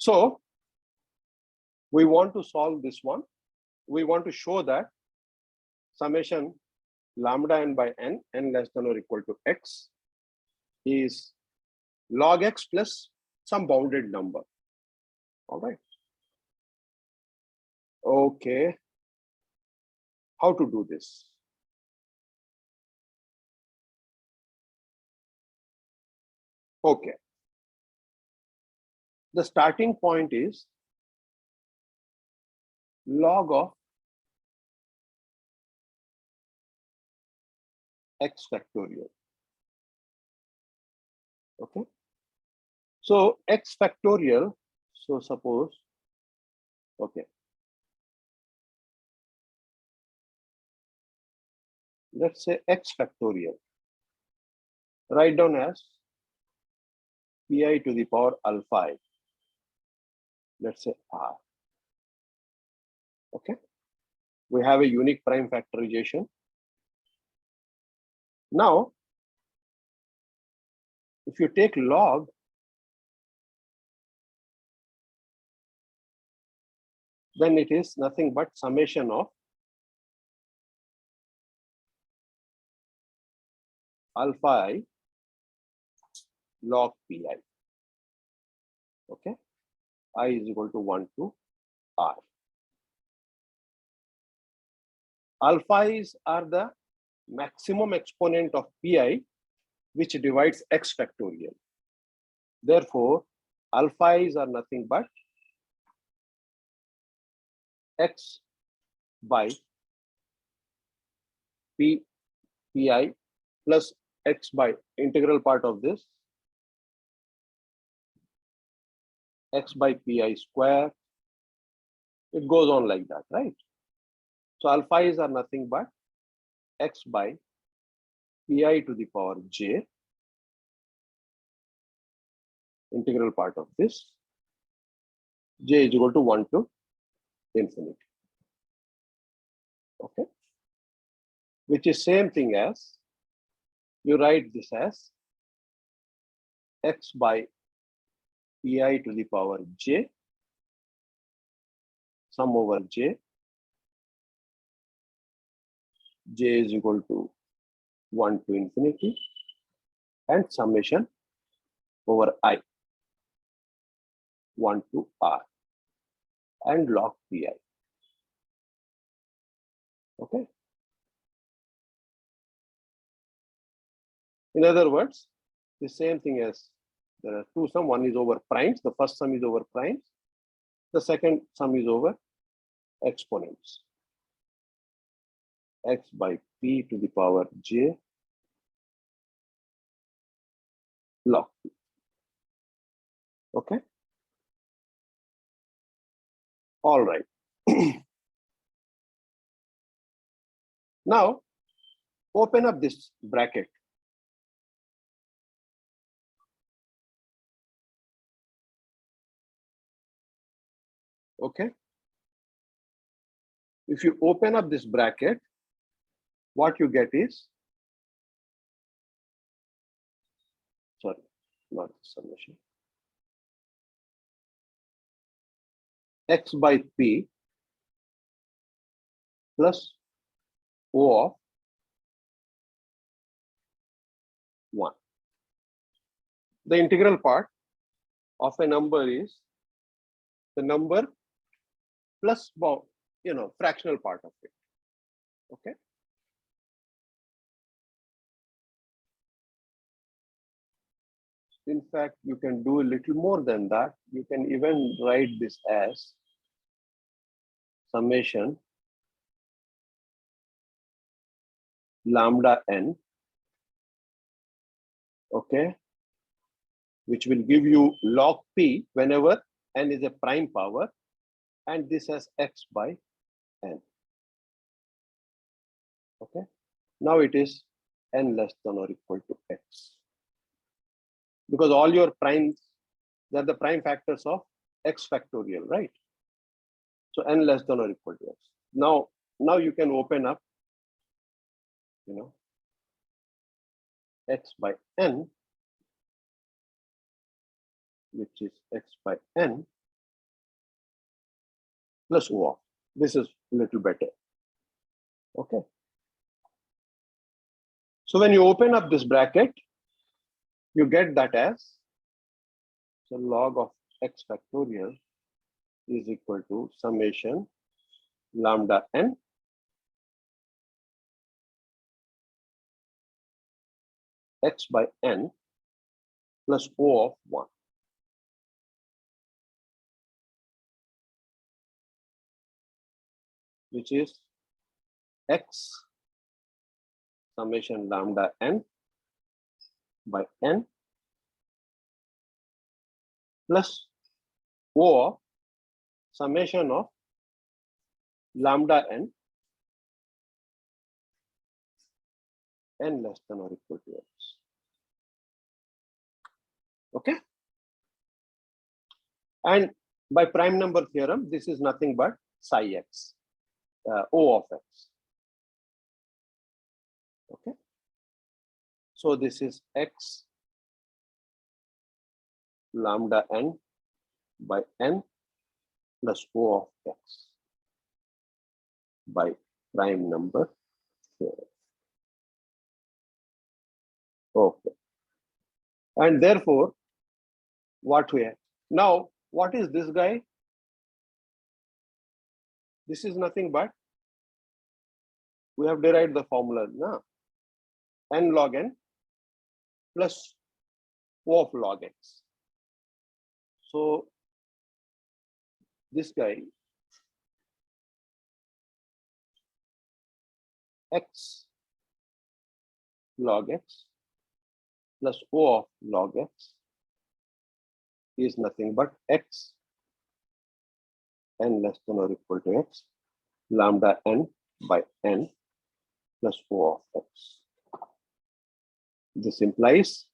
So we want to solve this one. We want to show that summation lambda n by n, n less than or equal to x, is log x plus some bounded number. All right. Okay. How to do this? Okay. The starting point is log of x factorial. Okay. So x factorial, so suppose, okay, let's say x factorial, write down as pi to the power alpha I, let's say r. Okay, we have a unique prime factorization. Now, if you take log, then it is nothing but summation of alpha I log pi. Okay, I is equal to 1 to r. Alpha i's are the maximum exponent of pi, which divides x factorial. Therefore, alpha i's are nothing but x by pi plus x by integral part of this x by pi square. It goes on like that, right? So alpha i's are nothing but x by pi to the power j, integral part of this, j is equal to 1 to infinity. Okay, which is same thing as, you write this as x by pi to the power j, sum over j, j is equal to 1 to infinity, and summation over I, 1 to r, and log pi. Okay. In other words, the same thing as, there are two sum, one is over primes, the first sum is over primes, the second sum is over exponents. X by p to the power j log p. Okay. All right. Now, open up this bracket. Okay. If you open up this bracket, what you get is, sorry, not the summation, x by p plus O of 1. The integral part of a number is the number plus, fractional part of it. Okay. In fact, you can do a little more than that. You can even write this as summation lambda n, okay, which will give you log p whenever n is a prime power, and this has x by n. Okay, now it is n less than or equal to x, because all your primes, they're the prime factors of x factorial, right? So n less than or equal to x. Now you can open up, x by n, which is x by n, plus O of. This is a little better. Okay. So when you open up this bracket, you get that as, so log of x factorial is equal to summation lambda n x by n plus O of 1. Which is x summation lambda n by n plus O of summation of lambda n less than or equal to x. Okay. And by prime number theorem, this is nothing but psi x, O of x. Okay. So this is x lambda n by n plus O of x by prime number theorem. Okay. And therefore, what we have now, what is this guy? This is nothing but, we have derived the formula now, n log n plus O of log x. So this guy, x log x plus O of log x is nothing but x n less than or equal to x lambda n by n plus O of x. This implies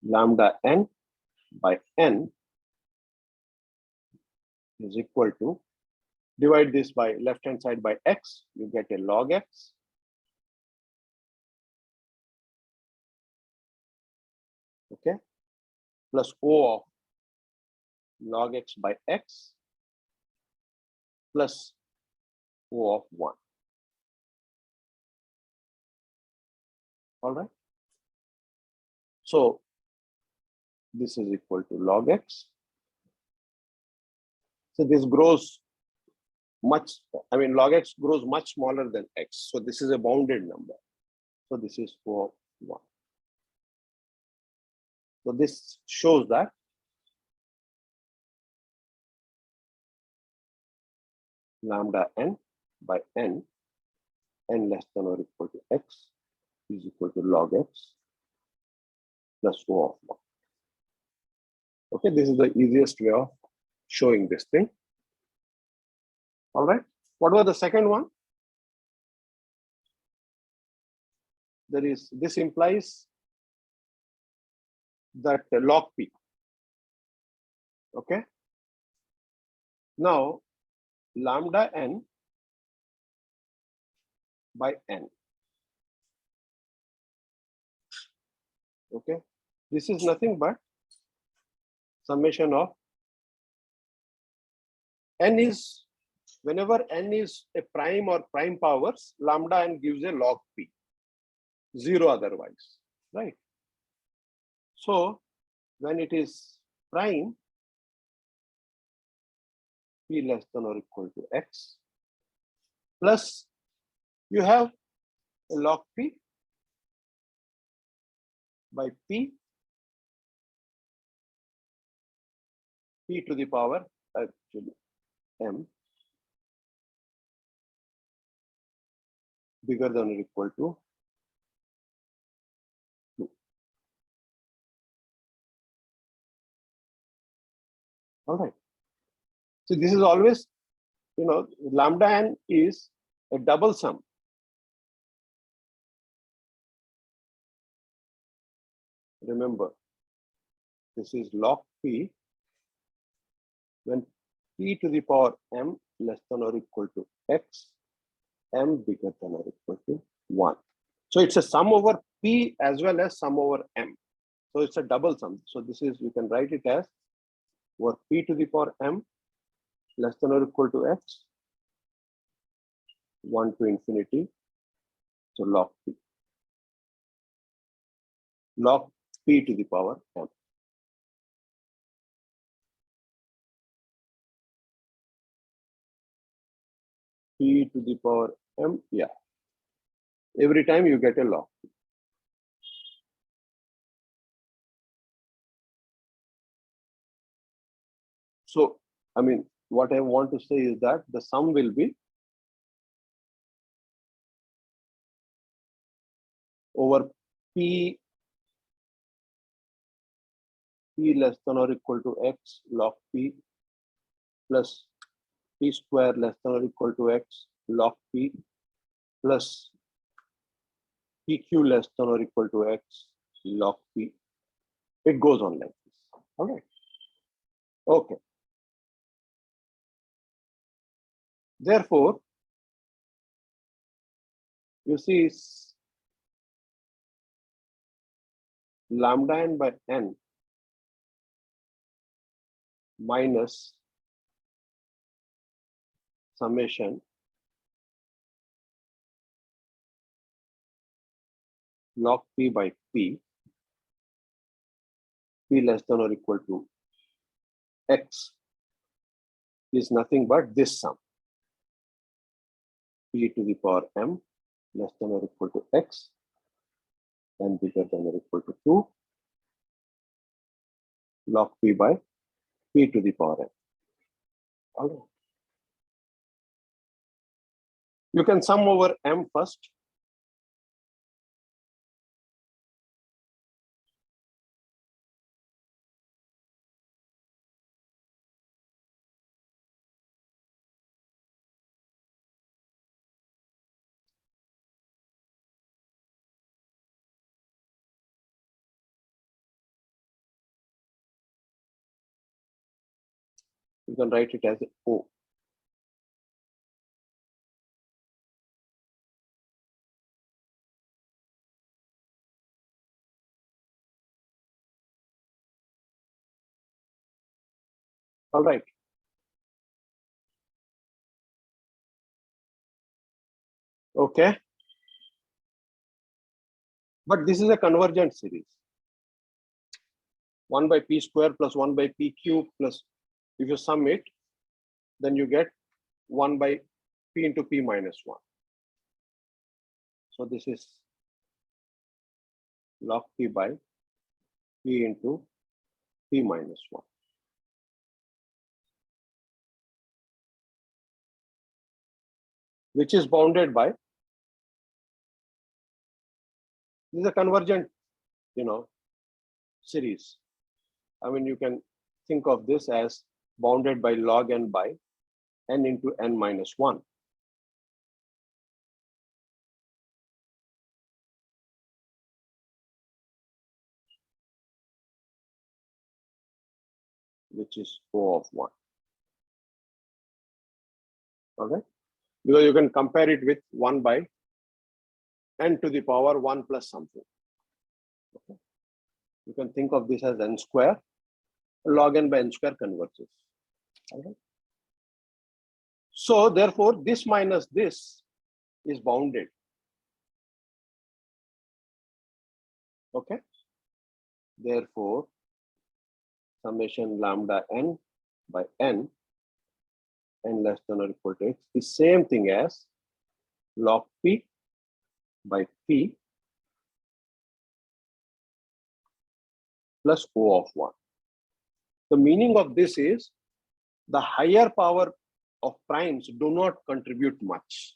lambda n by n is equal to, divide this by left hand side by x, you get a log x okay plus O of log x by x plus O of 1. All right. So this is equal to log x. So this grows much, I mean, log x grows much smaller than x. So this is a bounded number. So this is 4, 1. So this shows that lambda n by n less than or equal to x is equal to log x plus O of 1. Okay, this is the easiest way of showing this thing. All right. What was the second one? There is, this implies that log p. Okay. Now lambda n by n. Okay. This is nothing but summation of n is, whenever n is a prime or prime powers, lambda n gives a log p, 0 otherwise, right? So when it is prime, p less than or equal to x, plus you have a log p by p to the power actually m bigger than or equal to 2. All right. So this is always, you know, lambda n is a double sum. Remember, this is log p when p to the power m less than or equal to x, m bigger than or equal to 1. So it's a sum over p as well as sum over m. So it's a double sum. So this is, you can write it as over p to the power m less than or equal to x, 1 to infinity, so log p. Log p to the power m. P to the power m, yeah. Every time you get a log p. So, I mean, what I want to say is that the sum will be over p less than or equal to x log p plus p square less than or equal to x log p plus pq less than or equal to x log p. It goes on like this. All right. Okay. Therefore, you see lambda n by n minus summation log p by p less than or equal to x is nothing but this sum, p to the power m less than or equal to x and bigger than or equal to 2 log p by p to the power m. All right. You can sum over m first. You can write it as O. All right. Okay. But this is a convergent series. 1 by p square plus 1 by p cube plus, if you sum it, then you get 1 by p into p minus 1. So this is log p by p into p minus 1. Which is bounded by, this is a convergent, series. I mean, you can think of this as bounded by log n by n into n minus 1. Which is O of 1. All right. Because you can compare it with 1 by n to the power 1 plus something. Okay. You can think of this as n square. Log n by n square converges. All right. So therefore, this minus this is bounded. Okay. Therefore, summation lambda n by n less than or equal to x is same thing as log p by p plus O of 1. The meaning of this is the higher power of primes do not contribute much.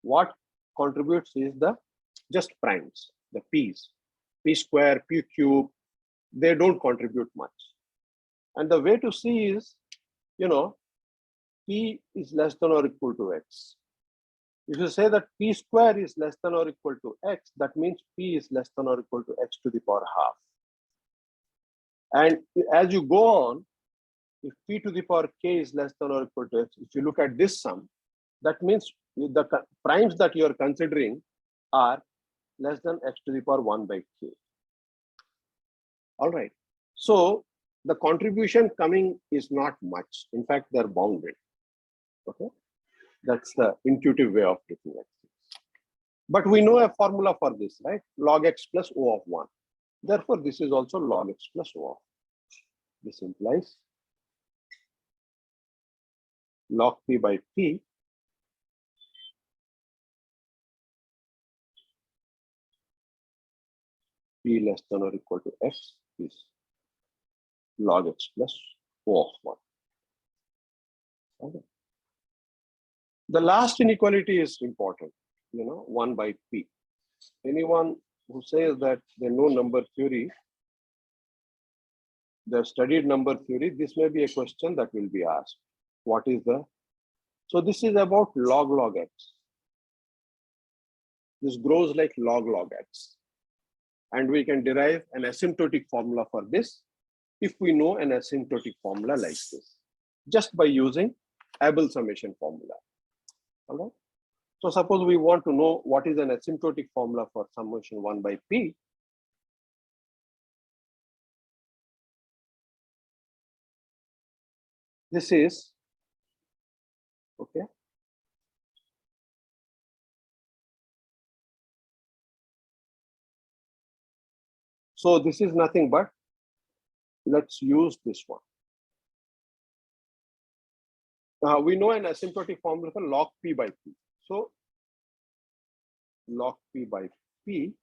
What contributes is the just primes, the p's, p square, p cube, they don't contribute much. And the way to see is, p is less than or equal to x. If you say that p square is less than or equal to x, that means p is less than or equal to x to the power half. And as you go on, if p to the power k is less than or equal to x, if you look at this sum, that means the primes that you are considering are less than x to the power 1 by k. All right. So the contribution coming is not much. In fact, they're bounded. Okay, that's the intuitive way of looking at it. But we know a formula for this, right? Log x plus O of 1. Therefore, this is also log x plus O of. This implies log p by p less than or equal to x is log x plus O of 1. Okay. The last inequality is important, 1 by p. Anyone who says that they know number theory, they've studied number theory, this may be a question that will be asked. What is the? So this is about log x. This grows like log x. And we can derive an asymptotic formula for this if we know an asymptotic formula like this, just by using Abel summation formula. All right. So suppose we want to know what is an asymptotic formula for summation 1 by p. This is, okay. So this is nothing but, let's use this one. We know an asymptotic formula for log p by p. So log p by p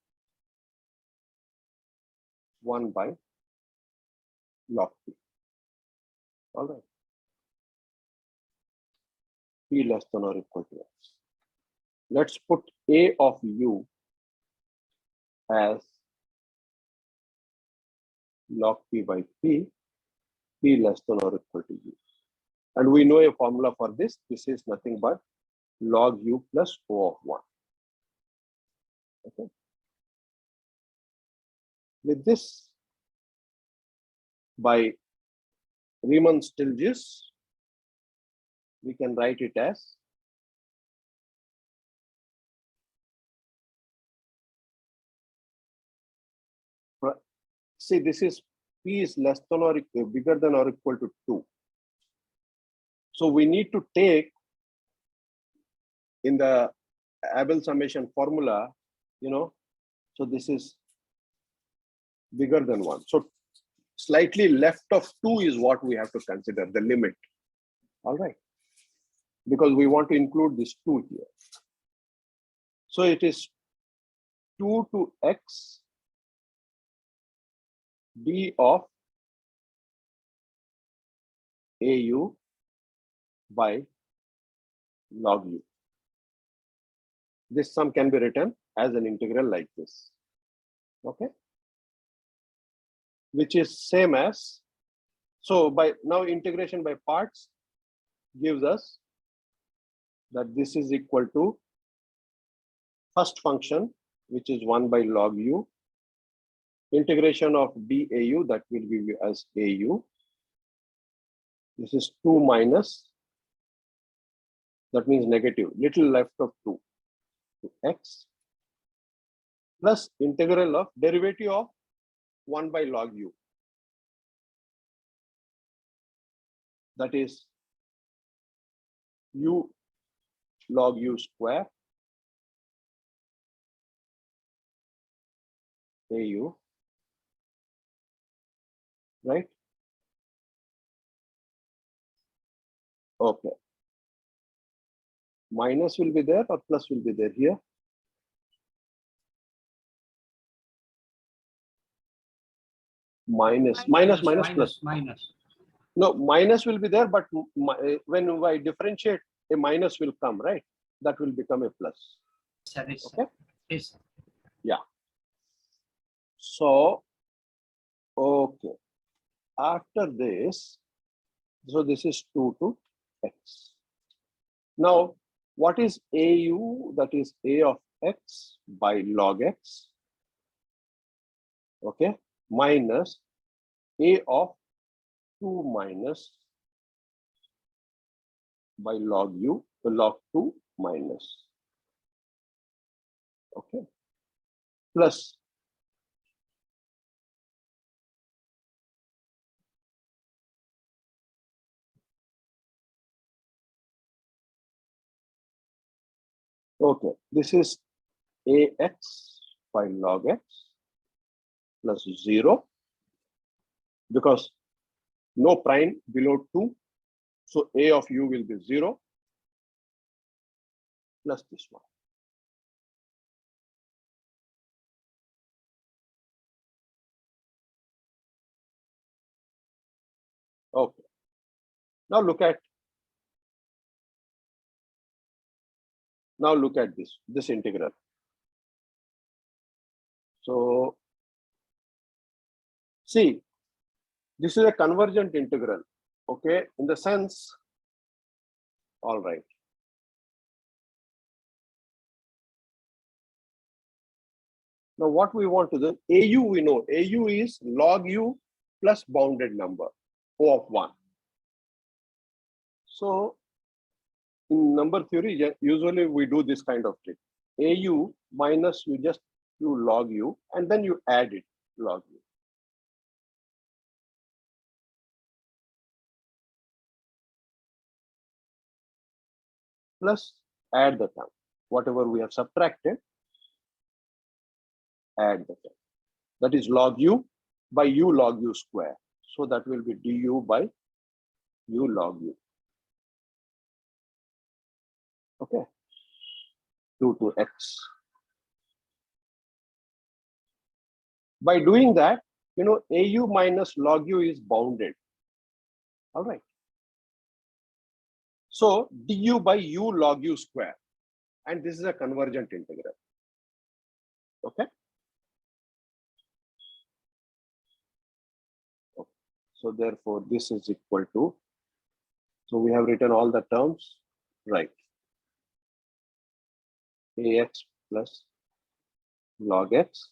1 by log p. All right. P less than or equal to x. Let's put a of u as log p by p less than or equal to u. And we know a formula for this. This is nothing but log u plus O of 1. Okay. With this, by Riemann-Stieltjes, we can write it as see, this is p is less than or bigger than or equal to 2. So we need to take in the Abel summation formula, so this is bigger than 1. So slightly left of 2 is what we have to consider, the limit. All right. Because we want to include this 2 here. So it is 2 to x d of au by log u. This sum can be written as an integral like this. Okay. Which is same as, so by now integration by parts gives us that this is equal to first function, which is 1 by log u, integration of dau, that will give you as au. This is 2 minus, that means negative, little left of 2 to x, plus integral of derivative of 1 by log u. That is u log u square au, right? Okay. Minus will be there or plus will be there here? Minus plus. No, minus will be there, but when I differentiate, a minus will come, right? That will become a plus. Okay. Yes. Yeah. So, okay. After this, so this is 2 to x. Now, what is au? That is a of x by log x. Okay. Minus a of 2 minus by log u, log 2 minus. Okay. Plus Okay, this is ax by log x plus 0 because no prime below 2. So a of u will be 0 plus this one. Okay. Now look at this integral. So see, this is a convergent integral. Okay, in the sense, all right. Now what we want to do, AU we know, AU is log u plus bounded number, O of 1. So in number theory, usually we do this kind of trick. AU minus you just do log u and then you add it log u. Plus add the term. Whatever we have subtracted, add the term. That is log u by u log u square. So that will be du by u log u. Okay. 2 to x. By doing that, you know, AU minus log u is bounded. All right. So du by u log u square. And this is a convergent integral. Okay. So therefore, this is equal to, so we have written all the terms, right? Ax plus log x.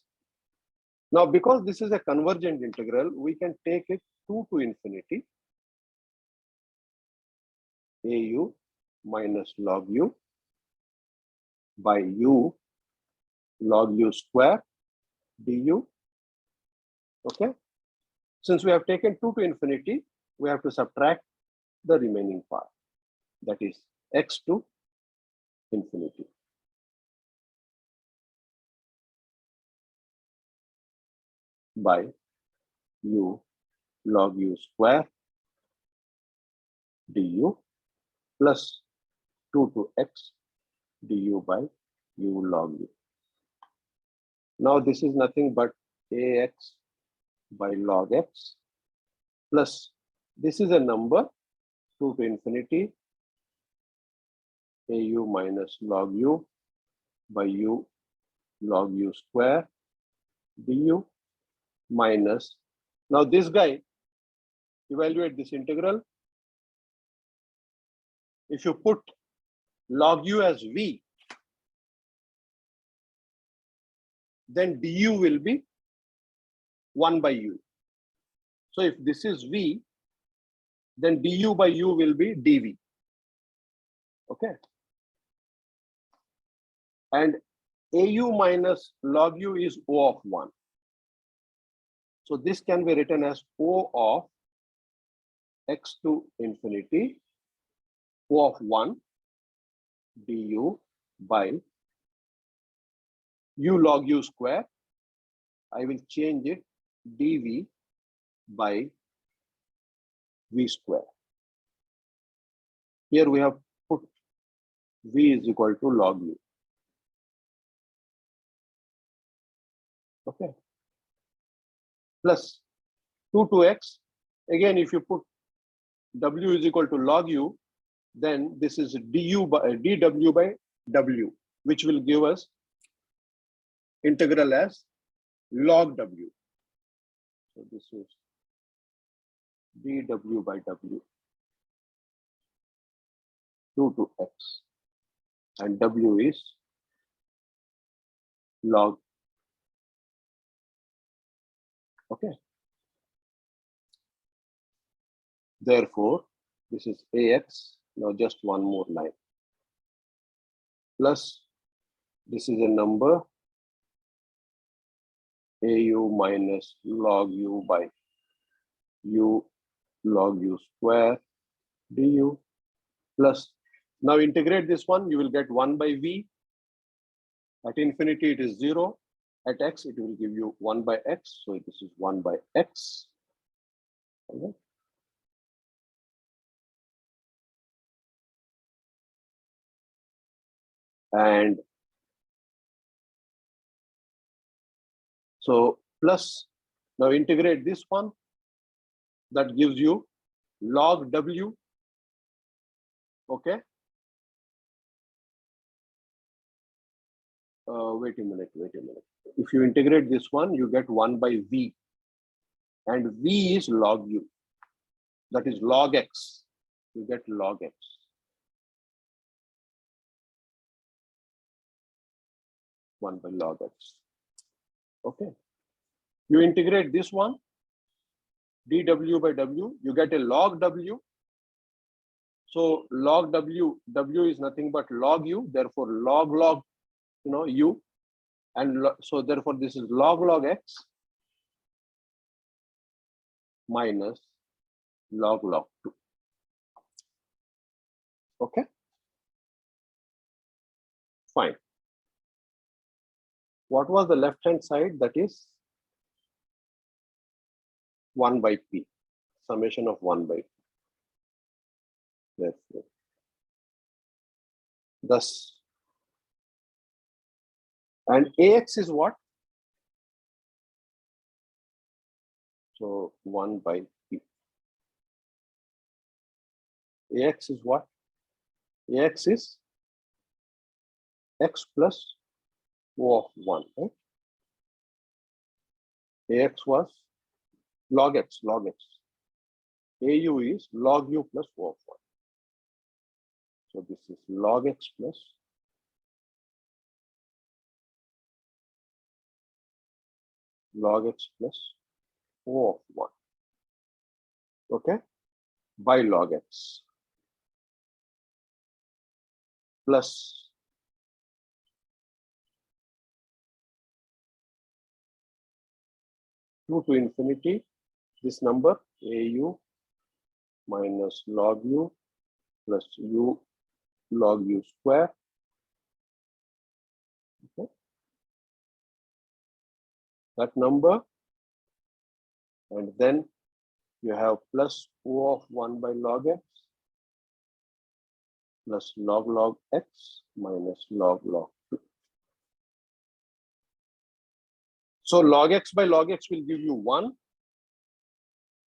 Now, because this is a convergent integral, we can take it 2 to infinity. AU minus log u by u log u square du. Okay. Since we have taken 2 to infinity, we have to subtract the remaining part. That is x to infinity. By u log u square du plus 2 to x du by u log u. Now this is nothing but ax by log x plus this is a number 2 to infinity au minus log u by u log u square du minus, now this guy, evaluate this integral. If you put log u as v, then du will be 1 by u. So if this is v, then du by u will be dv. Okay. And au minus log u is O of 1. So this can be written as O of x to infinity, O of 1 du by u log u square. I will change it dv by v square. Here we have put v is equal to log u. Okay. Plus 2 to x. Again, if you put w is equal to log u, then this is du by dw by w, which will give us integral as log w. So this is dw by w 2 to x, and w is log. Okay. Therefore, this is ax. Now just one more line. Plus, this is a number au minus log u by u log u square du plus, now integrate this one, you will get 1 by v At infinity, it is 0. At x, it will give you 1 by x. So this is 1 by x. Okay. And so plus, now integrate this one. That gives you log w. Okay. Wait a minute. If you integrate this one, you get 1 by v. And v is log u. That is log x. You get log x. One by log x. Okay. You integrate this one, dw by w, you get a log w. So log w is nothing but log u, therefore log u, and so therefore this is log x minus log 2. Okay, fine. What was the left hand side? That is 1 by p, summation of 1 by p. Therefore, thus, and ax is what? So 1 by p. Ax is what? Ax is x plus O of 1, right? Ax was log x. Au is log u plus O of 1. So this is log x plus O of 1. Okay, by log x plus to infinity, this number au minus log u plus u log u square. Okay, that number, and then you have plus O of 1 by log x plus log x minus log 2. So log x by log x will give you 1.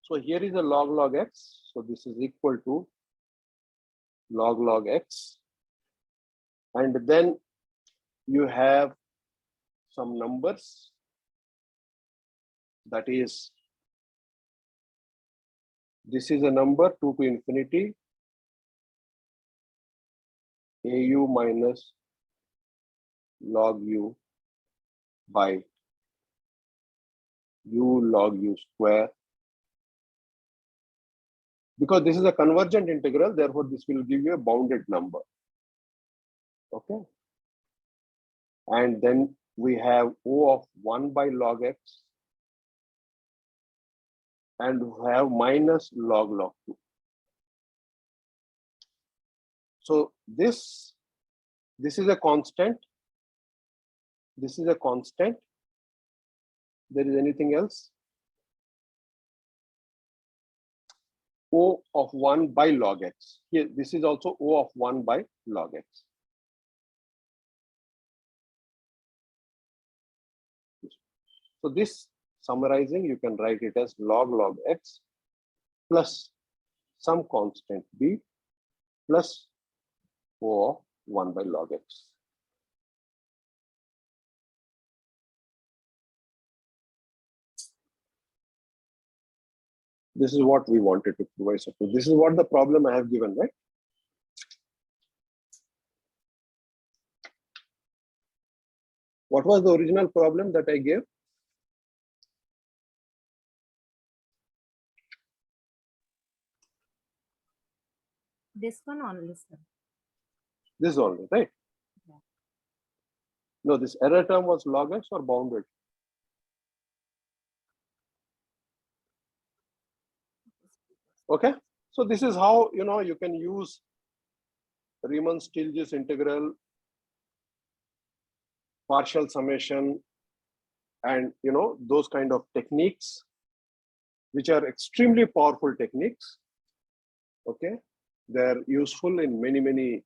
So here is a log x. So this is equal to log x. And then you have some numbers. That is, this is a number 2 to infinity. Au minus log u by u log u square. Because this is a convergent integral, therefore this will give you a bounded number. Okay. And then we have O of 1 by log x, and we have minus log 2. So this is a constant. This is a constant. There is anything else? O of 1 by log x. Here, this is also O of 1 by log x. So this, summarizing, you can write it as log x plus some constant b plus O of 1 by log x. This is what we wanted to provide. So this is what the problem I have given, right? What was the original problem that I gave? This one only, sir. This only, right? Yeah. No, this error term was log x or bounded? Okay, so this is how you can use Riemann-Stieltjes integral partial summation, and those kind of techniques, which are extremely powerful techniques. Okay, they're useful in many.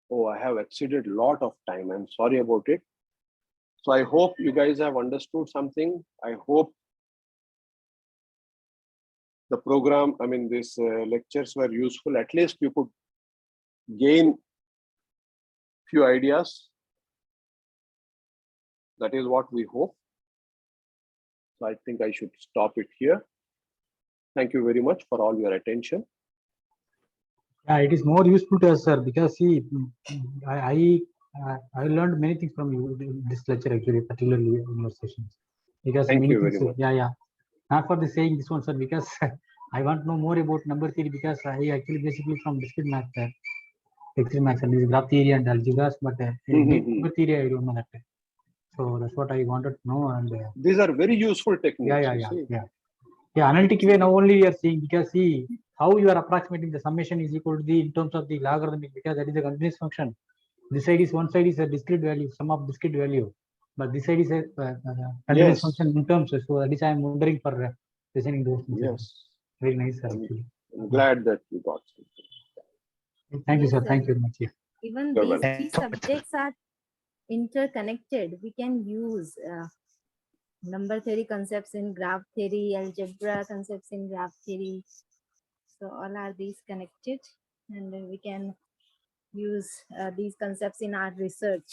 Oh, I have exceeded a lot of time. I'm sorry about it. So I hope you guys have understood something. I hope the program, these lectures were useful. At least you could gain few ideas. That is what we hope. So I think I should stop it here. Thank you very much for all your attention. Yeah, it is more useful to us, sir, because see, I learned many things from you in this lecture, actually, particularly in your sessions. Because Thank many you things, very much. yeah. Not for the saying this one, sir, because I want to know more about number theory, because I actually basically from discrete math, discrete math, and this graph theory and algebras, but number theory I don't know that. So that's what I wanted to know. And these are very useful techniques. Yeah, analytic way now only we are seeing, because see how you are approximating the summation is equal to the in terms of the logarithmic, because that is a continuous function. This side is one side is a discrete value, sum of discrete value, but this side is a continuous function in terms. So that is I am wondering for listening those things. Yes, very nice, sir. I'm glad that you got something. Thank you, Yes, sir. sir. Thank you very much. Yeah. Even You're these welcome. three subjects are interconnected. We can use number theory concepts in graph theory, algebra concepts in graph theory. So all are these connected, and we can use these concepts in our research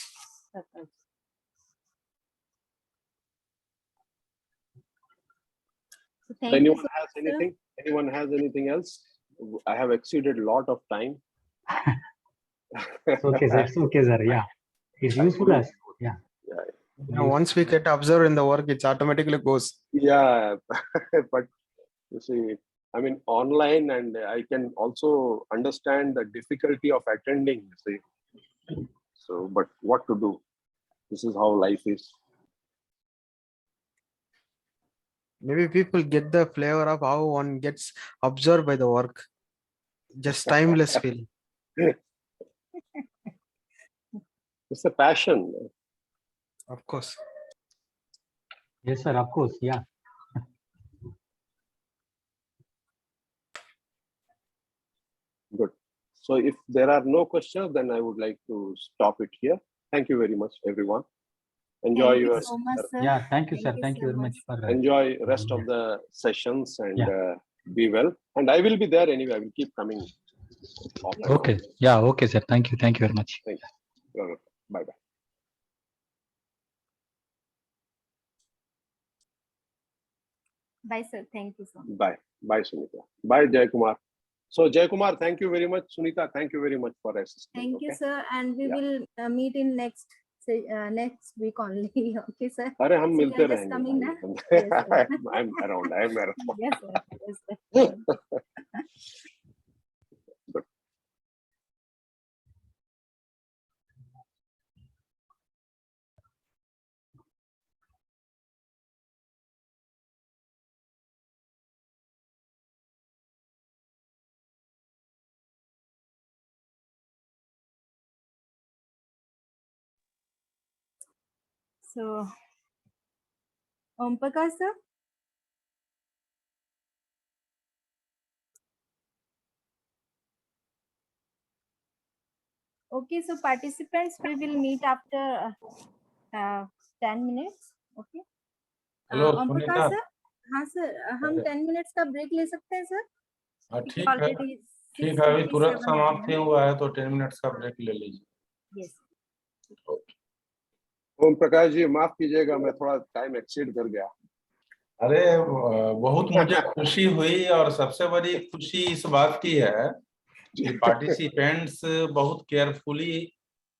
purpose. So thank you Anyone so has much, sir. anything? Anyone has anything else? I have exceeded a lot of time. It's okay, sir. It's okay, sir. Yeah, it's useful as yeah. Now, once we get observed in the work, it automatically goes. Yeah, but you see, online, and I can also understand the difficulty of attending. You see, so but what to do? This is how life is. Maybe people get the flavor of how one gets observed by the work. Just timeless feel. It's a passion. Of course. Yes, sir. Of course. Yeah. Good. So if there are no questions, then I would like to stop it here. Thank you very much, everyone. Enjoy Thank your you so much, sir. Yeah. Thank you, sir. Thank you so very much for enjoy rest of the sessions, and be well. And I will be there anyway. I will keep coming. Okay. Yeah. Okay, sir. Thank you. Thank you very much. Thank you. Bye bye. Bye, sir. Thank you so much. Bye. Bye, Sunita. Bye, Jayakumar. So, Jayakumar, thank you very much. Sunita, thank you very much for assisting. Thank you, sir. And we Yeah. will meet in next week only. Okay, sir. अरे हम So मिलते you are just रहेंगे coming भाई. now? Yes, sir. I'm around. I'm around. Yes, sir. Yes, sir. Good. So, Om Prakash, sir. Okay, so participants, we will meet after 10 minutes. Okay. Hello Om Sunita Prakash, sir. हाँ sir, हम 10 minutes का break ले सकते हैं sir? ठीक है अभी तुरंत समाप्त ही हुआ है तो 10 मिनट्स का ब्रेक ले लीजिए. यस. ओम प्रकाश जी, माफ कीजिएगा, मैं थोड़ा टाइम एक्सीड कर गया. अरे बहुत मुझे खुशी हुई, और सबसे बड़ी खुशी इस बात की है कि पार्टिसिपेंट्स बहुत केयरफुली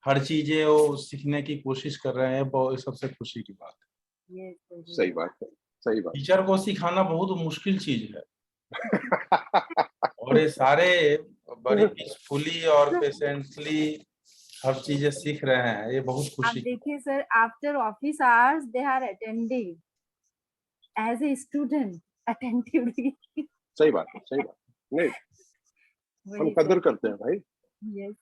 हर चीजें वो सीखने की कोशिश कर रहे हैं. बहुत सबसे खुशी की बात है. सही बात है, सही बात. टीचर को सिखाना बहुत मुश्किल चीज है और ये सारे बड़ी पीसफुली और पेशेंटली हर चीजें सीख रहे हैं. ये बहुत आप खुशी. देखिए sir, after office hours they are attending as a student attentively. सही बात है, सही बात. नहीं, हम कदर करते हैं भाई. यस.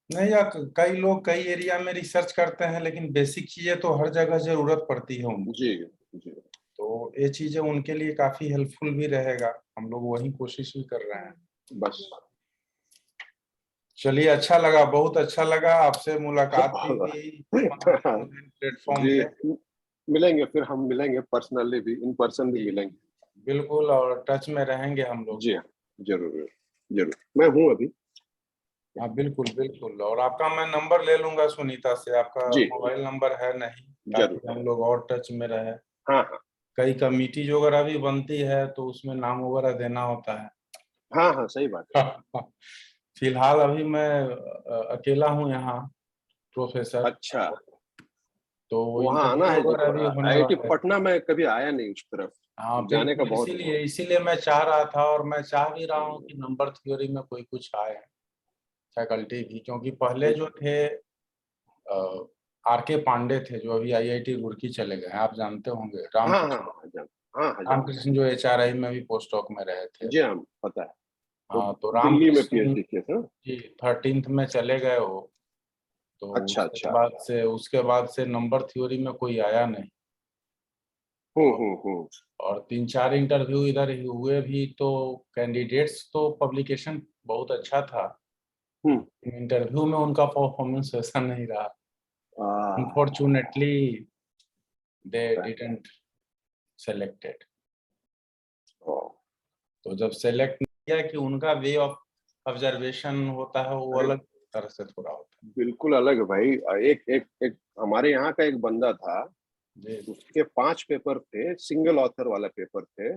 नहीं, या कई लोग कई एरिया में रिसर्च करते हैं, लेकिन बेसिक चीजें तो हर जगह जरूरत पड़ती है उनको। जी जी। तो ये चीजें उनके लिए काफी हेल्पफुल भी रहेगा, हम लोग वही कोशिश भी कर रहे हैं। बस चलिए, अच्छा लगा, बहुत अच्छा लगा आपसे मुलाकात की भी प्लेटफॉर्म जी, पे। मिलेंगे फिर, हम मिलेंगे पर्सनली भी, इन पर्सन भी मिलेंगे। बिल्कुल, और टच में रहेंगे हम लोग। जी हाँ, जरूर जरूर, मैं हूँ अभी। हाँ बिल्कुल बिल्कुल, और आपका मैं नंबर ले लूंगा सुनीता से, आपका जी मोबाइल नंबर है नहीं, ताकि जरूर। हम लोग और टच में रहे। हाँ हाँ कई कमिटी वगैरह भी बनती है तो उसमें नाम वगैरह देना होता है। हाँ हाँ, सही बात है। फिलहाल अभी मैं अकेला हूँ यहाँ, प्रोफेसर। अच्छा, तो वहाँ आना इंटरव्यू है जी वगैरह भी थोड़ा। होने आईआईटी वाला है। पटना में कभी आया नहीं उस तरफ, हाँ जाने का बिल्कुल, बहुत। इसीलिए इसीलिए मैं चाह रहा था, और मैं चाह भी रहा हूँ कि नंबर थ्योरी में कोई कुछ आए फैकल्टी भी, क्योंकि पहले जो थे आर के पांडे थे, जो अभी आईआईटी रुड़की चले गए हैं, आप जानते होंगे, हाँ हाँ रामकृष्ण। हाँ जान, हाँ हाँ जान, रामकृष्ण जो एचआरआई में भी पोस्ट डॉक में रहे थे। जी हाँ पता है। वो हाँ, तो दिल्ली में रामकृष्ण पीएचडी किए थे। जी 13th में चले गए हो। तो अच्छा अच्छा। उसके बाद से नंबर थ्योरी में कोई आया नहीं। हम्म। और 3-4 इंटरव्यू इधर ही हुए भी, तो कैंडिडेट्स तो पब्लिकेशन बहुत अच्छा था, हम्म। इंटरव्यू में उनका परफॉर्मेंस वैसा नहीं रहा। आ, अनफॉर्चुनेटली दे डिडंट सेलेक्टेड। ओ, तो जब सेलेक्ट किया कि उनका वे ऑफ ऑब्जर्वेशन होता है वो अरे अलग तरह से थोड़ा होता बिल्कुल अलग है भाई। एक एक एक हमारे यहाँ का एक बंदा था, है जी। उसके 5 पेपर थे, सिंगल ऑथर वाला पेपर थे।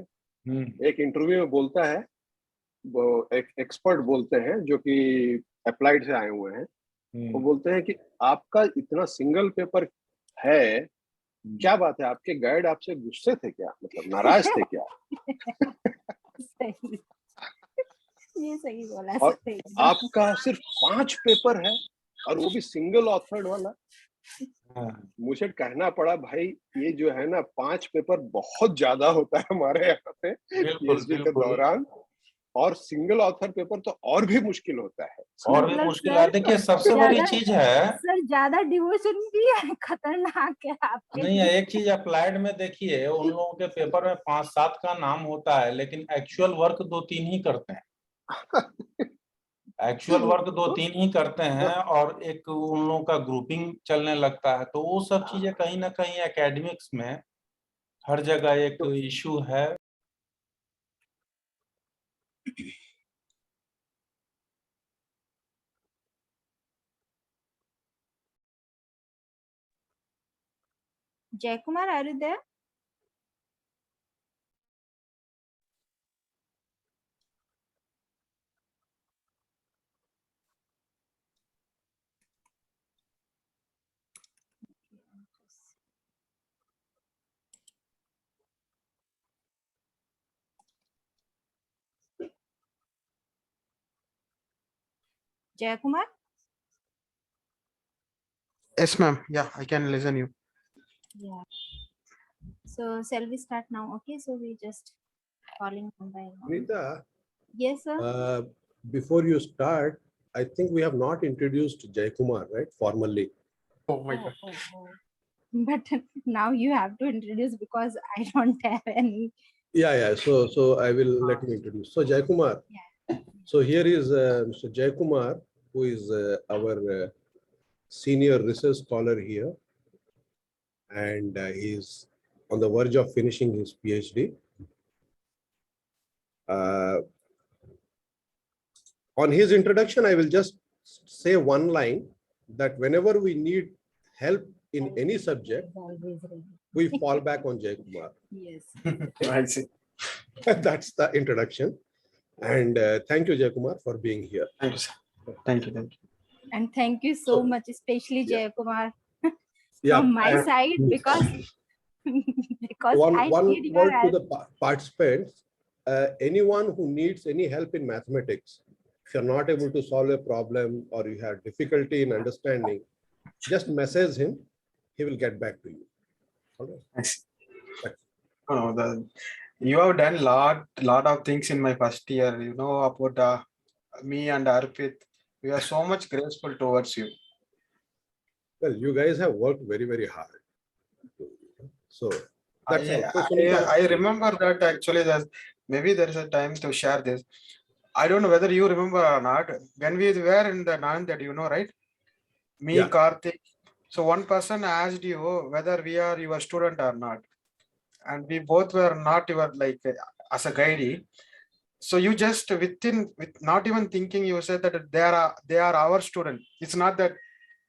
एक इंटरव्यू में बोलता है, वो एक एक्सपर्ट बोलते हैं जो कि अप्लाइड से आए हुए हैं, वो हम्म, बोलते हैं कि आपका इतना सिंगल पेपर है, क्या बात है, आपके गाइड आपसे गुस्से थे क्या, मतलब नाराज थे क्या? सही, ये सही बोला और सही। आपका सिर्फ 5 पेपर है, और वो भी सिंगल ऑथर्ड वाला। हाँ, मुझे कहना पड़ा भाई, ये जो है ना 5 पेपर बहुत ज्यादा होता है हमारे यहाँ पे बिल्कुल पीएचडी के बिल्कुल। दौरान, और सिंगल ऑथर पेपर तो और भी मुश्किल होता है। और भी मतलब मुश्किल है, सर, देखिए सबसे बड़ी ज्यादा चीज है। सर ज्यादा डिवोशन भी है, खतरनाक है आपके नहीं, लिए। एक चीज अप्लाइड में देखिए, उन लोगों के पेपर में 5-7 का नाम होता है, लेकिन एक्चुअल वर्क 2-3 ही करते हैं। एक्चुअल वर्क 2-3 ही करते हैं, और एक उन लोगों का ग्रुपिंग चलने लगता है। तो वो सब चीजें कहीं ना कहीं एकेडमिक्स में हर जगह एक तो इशू है। जय कुमार, are you there? जय Kumar, Yes, ma'am. Yeah, I can listen you. yeah. So shall we start now? Okay, so we just calling one by one. Nita, Yes, sir. before you start, I think we have not introduced Jay Kumar, right? Formally. Oh my Oh, God. oh, oh. But now you have to introduce because I don't have any. Yeah. So I will let him introduce. So Jay Kumar. Yeah. So here is Mr. Jay Kumar, who is our senior research scholar here, and he is on the verge of finishing his PhD. On his introduction, I will just say one line that whenever we need help in any subject, Is always ready. we fall back on Jay Kumar. Yes. I see. That's the introduction. And thank you, Jay Kumar, for being here. Thank you, sir. Thank you. Thank you. And thank you so So, much, especially yeah. Jay Kumar, Yeah. from my I- side, because because I One need your word to help. the participants. Anyone who needs any help in mathematics, if you're not able to solve a problem or you have difficulty in understanding, just message him. He will get back to you. Okay. I see. Oh, you have done lot of things in my first year. You know about me and Arpit. We are so much graceful towards you. Well, you guys have worked very, very hard. So that's all. So, I Sunita, remember that actually maybe there is a time to share this. I don't know whether you remember or not. When we were in the ninth, that you know, right? Me, Yeah. Karthik. So one person asked you whether we are your student or not. And we both were not your like as a guide. So you just with not even thinking, you said that they are our student. It's not that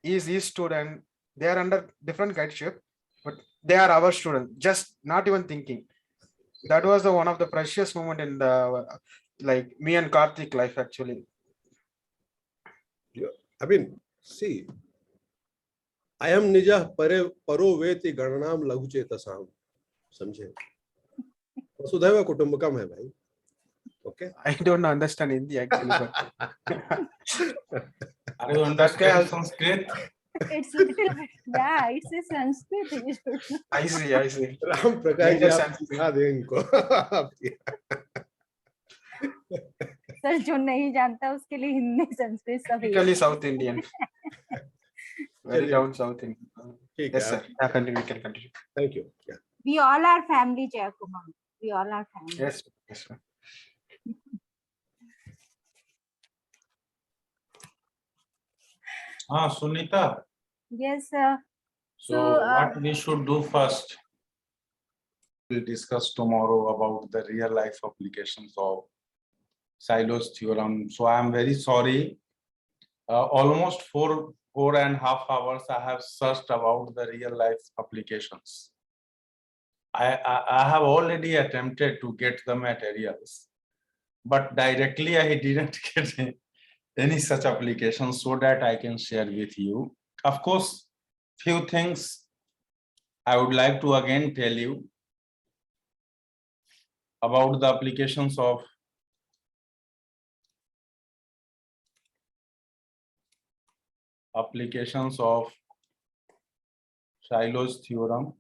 he is his student. They are under different guideship, but they are our student. Just not even thinking. That was the one of the precious moment in the like me and Karthik life actually. I mean, see, I am Nija Paro Veti Gananam Laguchetasam. समझे? वसुधैव कुटुंबकम है भाई. Okay. I don't understand Hindi actually, but Are you understand Sanskrit? It's little bit, yeah, it's a Sanskrit. You should know. I see. Ram Prakash ji आप सिखा दें इनको. Sir जो नहीं जानता उसके लिए हिंदी संस्कृत सब एक typically है। South Indian. Very down South Indian. ठीक Yes, है. sir. Yeah, continue. We can continue. Thank you. Yeah. We all are family, Jayakumar. We all are family. Yes, sir. Sunita. Yes, sir. So what we should do first? We'll discuss tomorrow about the real life applications of Sylow's theorem. So I am very sorry. Almost 4.5 hours I have searched about the real life applications. I have already attempted to get the materials, but directly I didn't get any such applications so that I can share with you. Of course, few things I would like to again tell you about the applications of Sylow's theorem.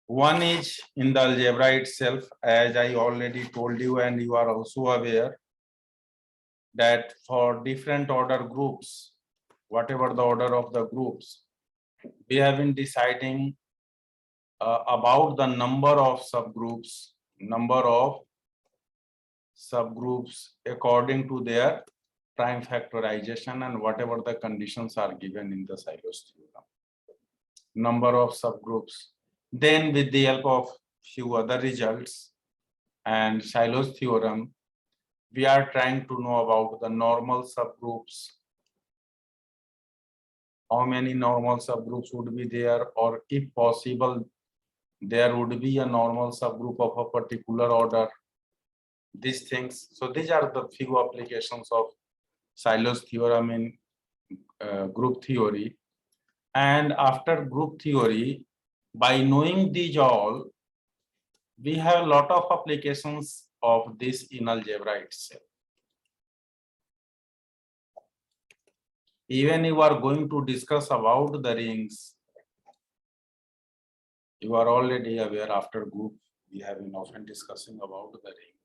One is in the algebra itself, as I already told you, and you are also aware that for different order groups, whatever the order of the groups, we have been deciding about the number of subgroups according to their prime factorization and whatever the conditions are given in the Sylow's theorem. Number of subgroups. Then with the help of few other results and Sylow's theorem, we are trying to know about the normal subgroups. How many normal subgroups would be there, or if possible, there would be a normal subgroup of a particular order. These things. So these are the few applications of Sylow's theorem in group theory. And after group theory, by knowing these all, we have a lot of applications of this in algebra itself. Even you are going to discuss about the rings, you are already aware after group, we have been often discussing about the ring.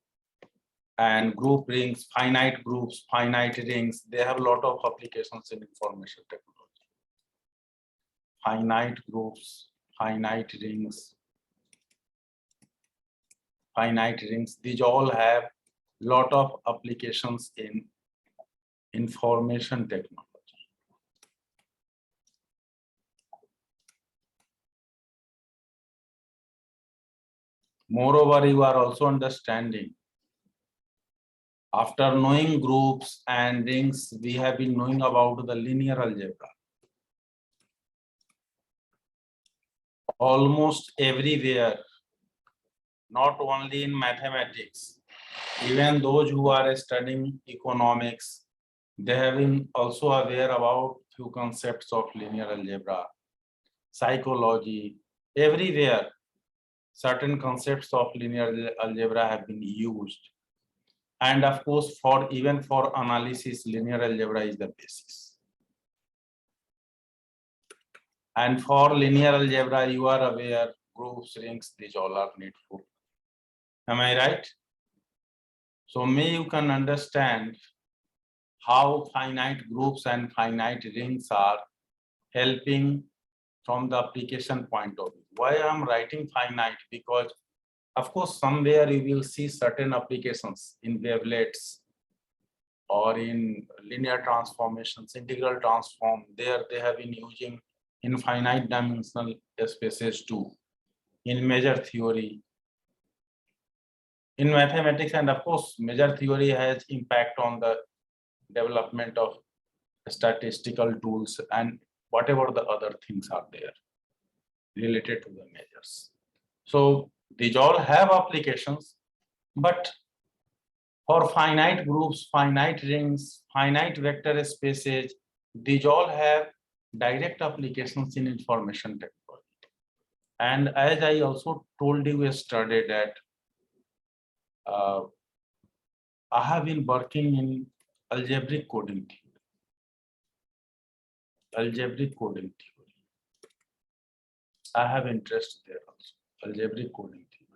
And group rings, finite groups, finite rings, they have a lot of applications in information technology. Finite groups, finite rings, these all have a lot of applications in information technology. Moreover, you are also understanding, after knowing groups and rings, we have been knowing about the linear algebra. Almost everywhere, not only in mathematics, even those who are studying economics, they have been also aware about few concepts of linear algebra. Psychology, everywhere, certain concepts of linear algebra have been used. And of course, even for analysis, linear algebra is the basis. And for linear algebra, you are aware, groups, rings, these all are needful. Am I right? So may you can understand how finite groups and finite rings are helping from the application point of view. Why I'm writing finite? Because of course somewhere you will see certain applications in wavelets or in linear transformations, integral transform. There they have been using infinite dimensional spaces too, in measure theory, in mathematics, and of course measure theory has impact on the development of statistical tools and whatever the other things are there related to the measures. So these all have applications, but for finite groups, finite rings, finite vector spaces, these all have direct applications in information technology. And as I also told you yesterday that I have been working in algebraic coding theory. Algebraic coding theory. I have interest there also. Algebraic coding theory.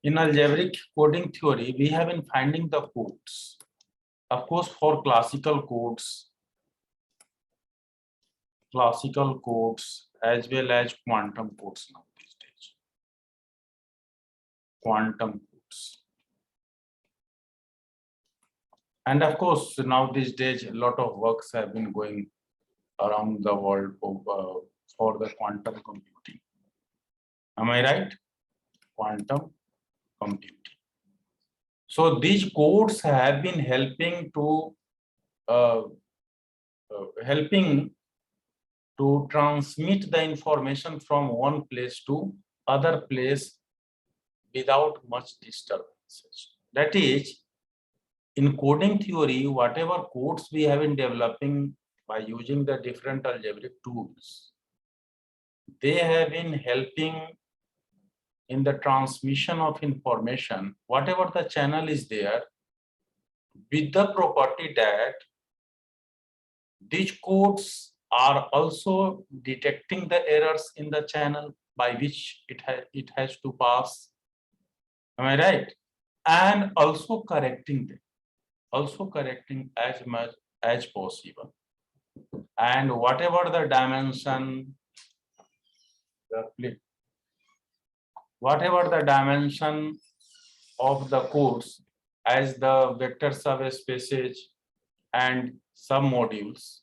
In algebraic coding theory, we have been finding the codes. Of course, for classical codes as well as quantum codes now these days. Quantum codes. And of course, now these days, a lot of works have been going around the world for the quantum computing. Am I right? Quantum computing. So these codes have been helping to transmit the information from one place to other place without much disturbances. That is, in coding theory, whatever codes we have been developing by using the different algebraic tools, they have been helping in the transmission of information, whatever the channel is there, with the property that these codes are also detecting the errors in the channel by which it has to pass. Am I right? And also correcting them. Also correcting as much as possible. And whatever the dimension, of the codes as the vector subspaces and submodules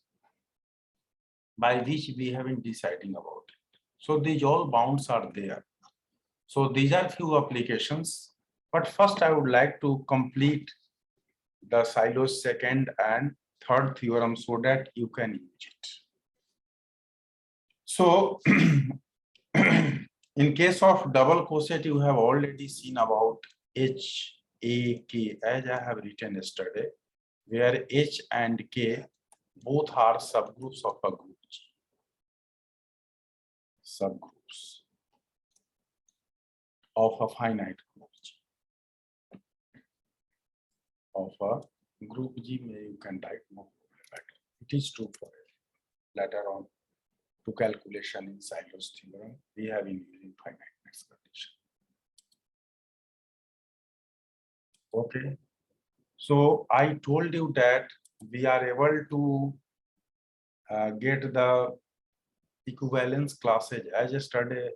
by which we have been deciding about it. So these all bounds are there. So these are few applications, but first I would like to complete the Silo's second and third theorem so that you can use it. So in case of double coset, you have already seen about H, A, K, as I have written yesterday, where H and K both are subgroups of a group G. Subgroups of a finite group G. Of a group G, you can write more. It is true for it. Later on, to calculation in Silo's theorem, we have been using finiteness condition. Okay. So I told you that we are able to get the equivalence classes. As yesterday,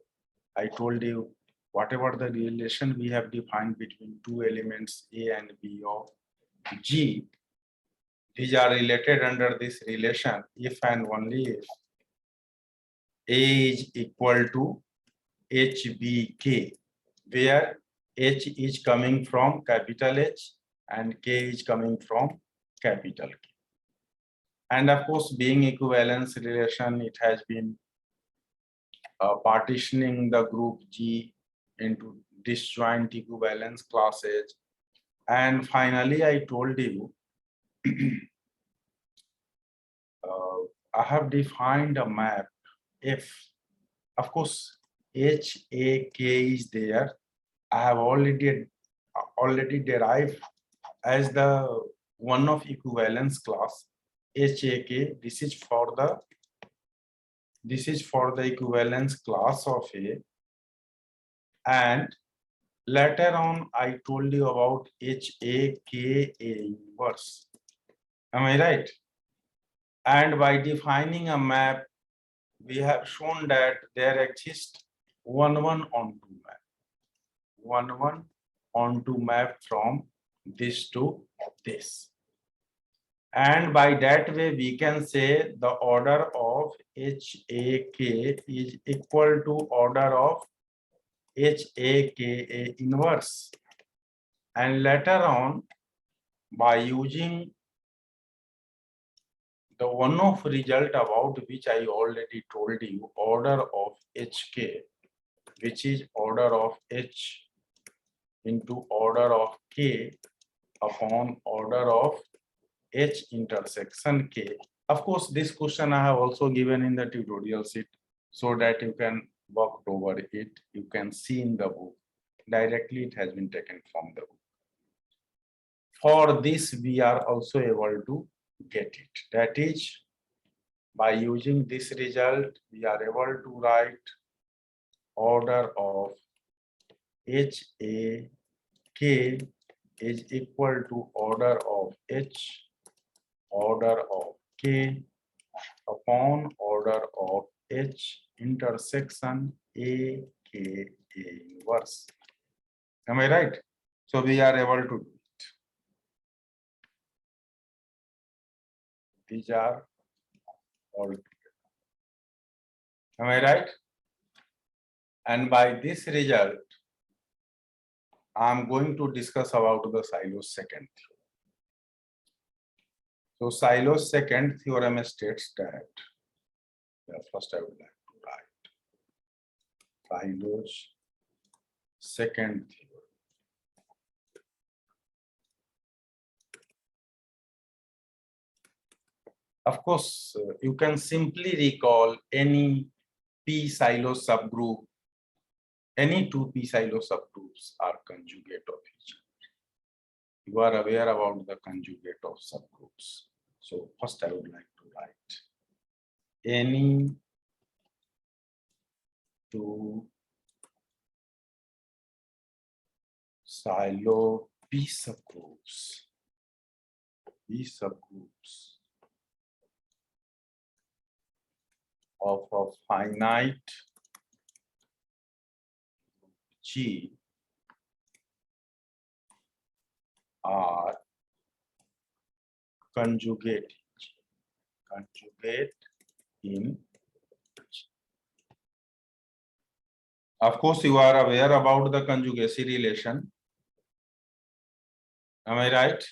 I told you whatever the relation we have defined between two elements A and B of G, these are related under this relation if and only if A is equal to HBK, where H is coming from capital H and K is coming from capital K. And of course, being equivalence relation, it has been partitioning the group G into disjoint equivalence classes. And finally, I told you, I have defined a map. If, of course, H, A, K is there, I have already derived as the one of equivalence class HAK. This is for the equivalence class of A, And later on, I told you about HAKA inverse. Am I right? And by defining a map, we have shown that there exists 1-1 onto map. 1-1 onto map from this to this. And by that way, we can say the order of HAK is equal to order of HAKA inverse. And later on, by using the one-off result about which I already told you, order of HK, which is order of H into order of K upon order of H intersection K. Of course, this question I have also given in the tutorial sheet so that you can work over it. You can see in the book. Directly it has been taken from the book. For this, we are also able to get it. That is, by using this result, we are able to write order of HAK is equal to order of H, order of K upon order of H intersection AKA inverse. Am I right? So we are able to do it. These are all together. Am I right? And by this result, I'm going to discuss about the Solo's second theorem. So Solo's second theorem states that, first I would like to write Solo's second theorem. Of course, you can simply recall any p-Silo subgroup. Any two p-Silo subgroups are conjugate of each other. You are aware about the conjugate of subgroups. So first I would like to write any two Silo p subgroups of a finite G are conjugate in G. Of course, you are aware about the conjugacy relation. Am I right?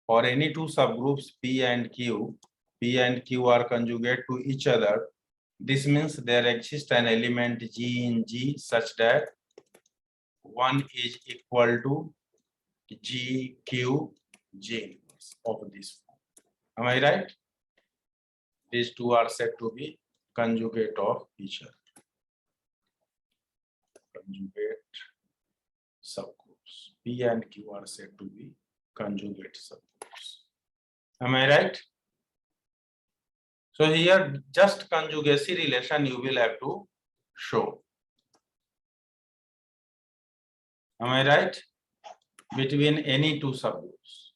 For any two subgroups P and Q are conjugate to each other. This means there exists an element G in G such that 1 is equal to GQ G of this form. Am I right? These two are said to be conjugate of each other. Conjugate subgroups. P and Q are said to be conjugate subgroups. Am I right? So here just conjugacy relation you will have to show. Am I right? Between any two subgroups.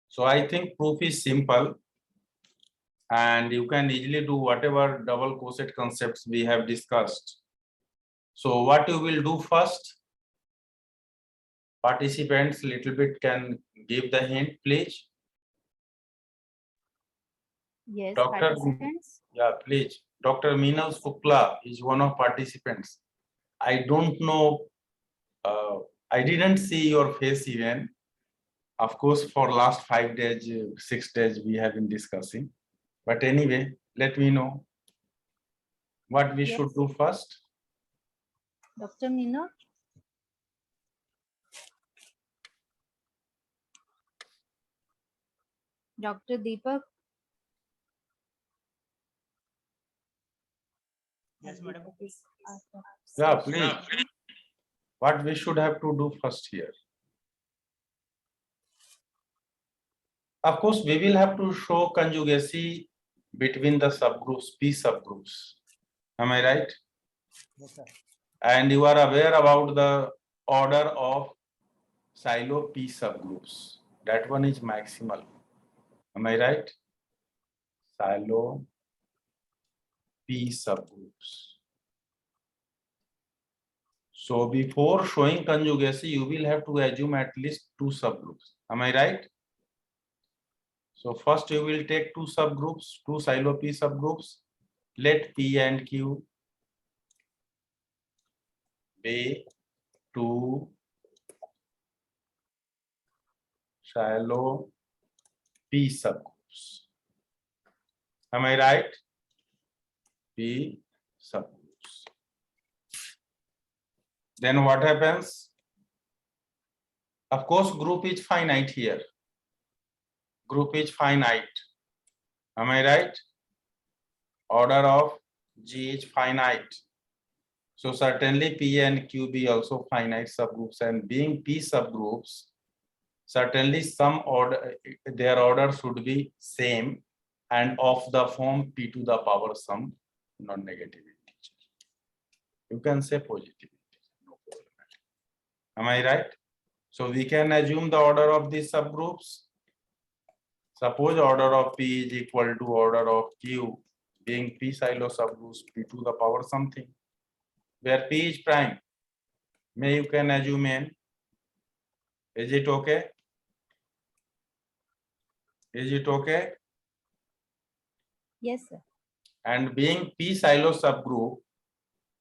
So I think proof is simple and you can easily do whatever double coset concepts we have discussed. So what you will do first? Participants little bit can give the hint, please. Yes, Doctor, participants. yeah, please. Dr. Meenal Shukla is one of participants. I don't know. I didn't see your face even. Of course, for last 5 days, 6 days, we have been discussing. But anyway, let me know what we should do first. Dr. Mino. Dr. Deepak. Yes, madam. Yeah, please. What we should have to do first here? Of course, we will have to show conjugacy between the subgroups, P subgroups. Am I right? Yes, sir. And you are aware about the order of silo P subgroups. That one is maximal. Am I right? Silo P subgroups. So before showing conjugacy, you will have to assume at least 2 subgroups. Am I right? So first you will take 2 subgroups, 2 silo P subgroups. Let P and Q be 2 shallow P subgroups. Am I right? P subgroups. Then what happens? Of course, group is finite here. Group is finite. Am I right? Order of G is finite. So certainly P and Q be also finite subgroups, and being P subgroups, certainly some order, their order should be same and of the form P to the power some non-negative integer. You can say positive integer, no problem. Am I right? So we can assume the order of these subgroups. Suppose order of P is equal to order of Q, being P silo subgroups P to the power something, where P is prime. May you can assume N. Is it okay? Is it okay? Yes, sir. And being P silo subgroup,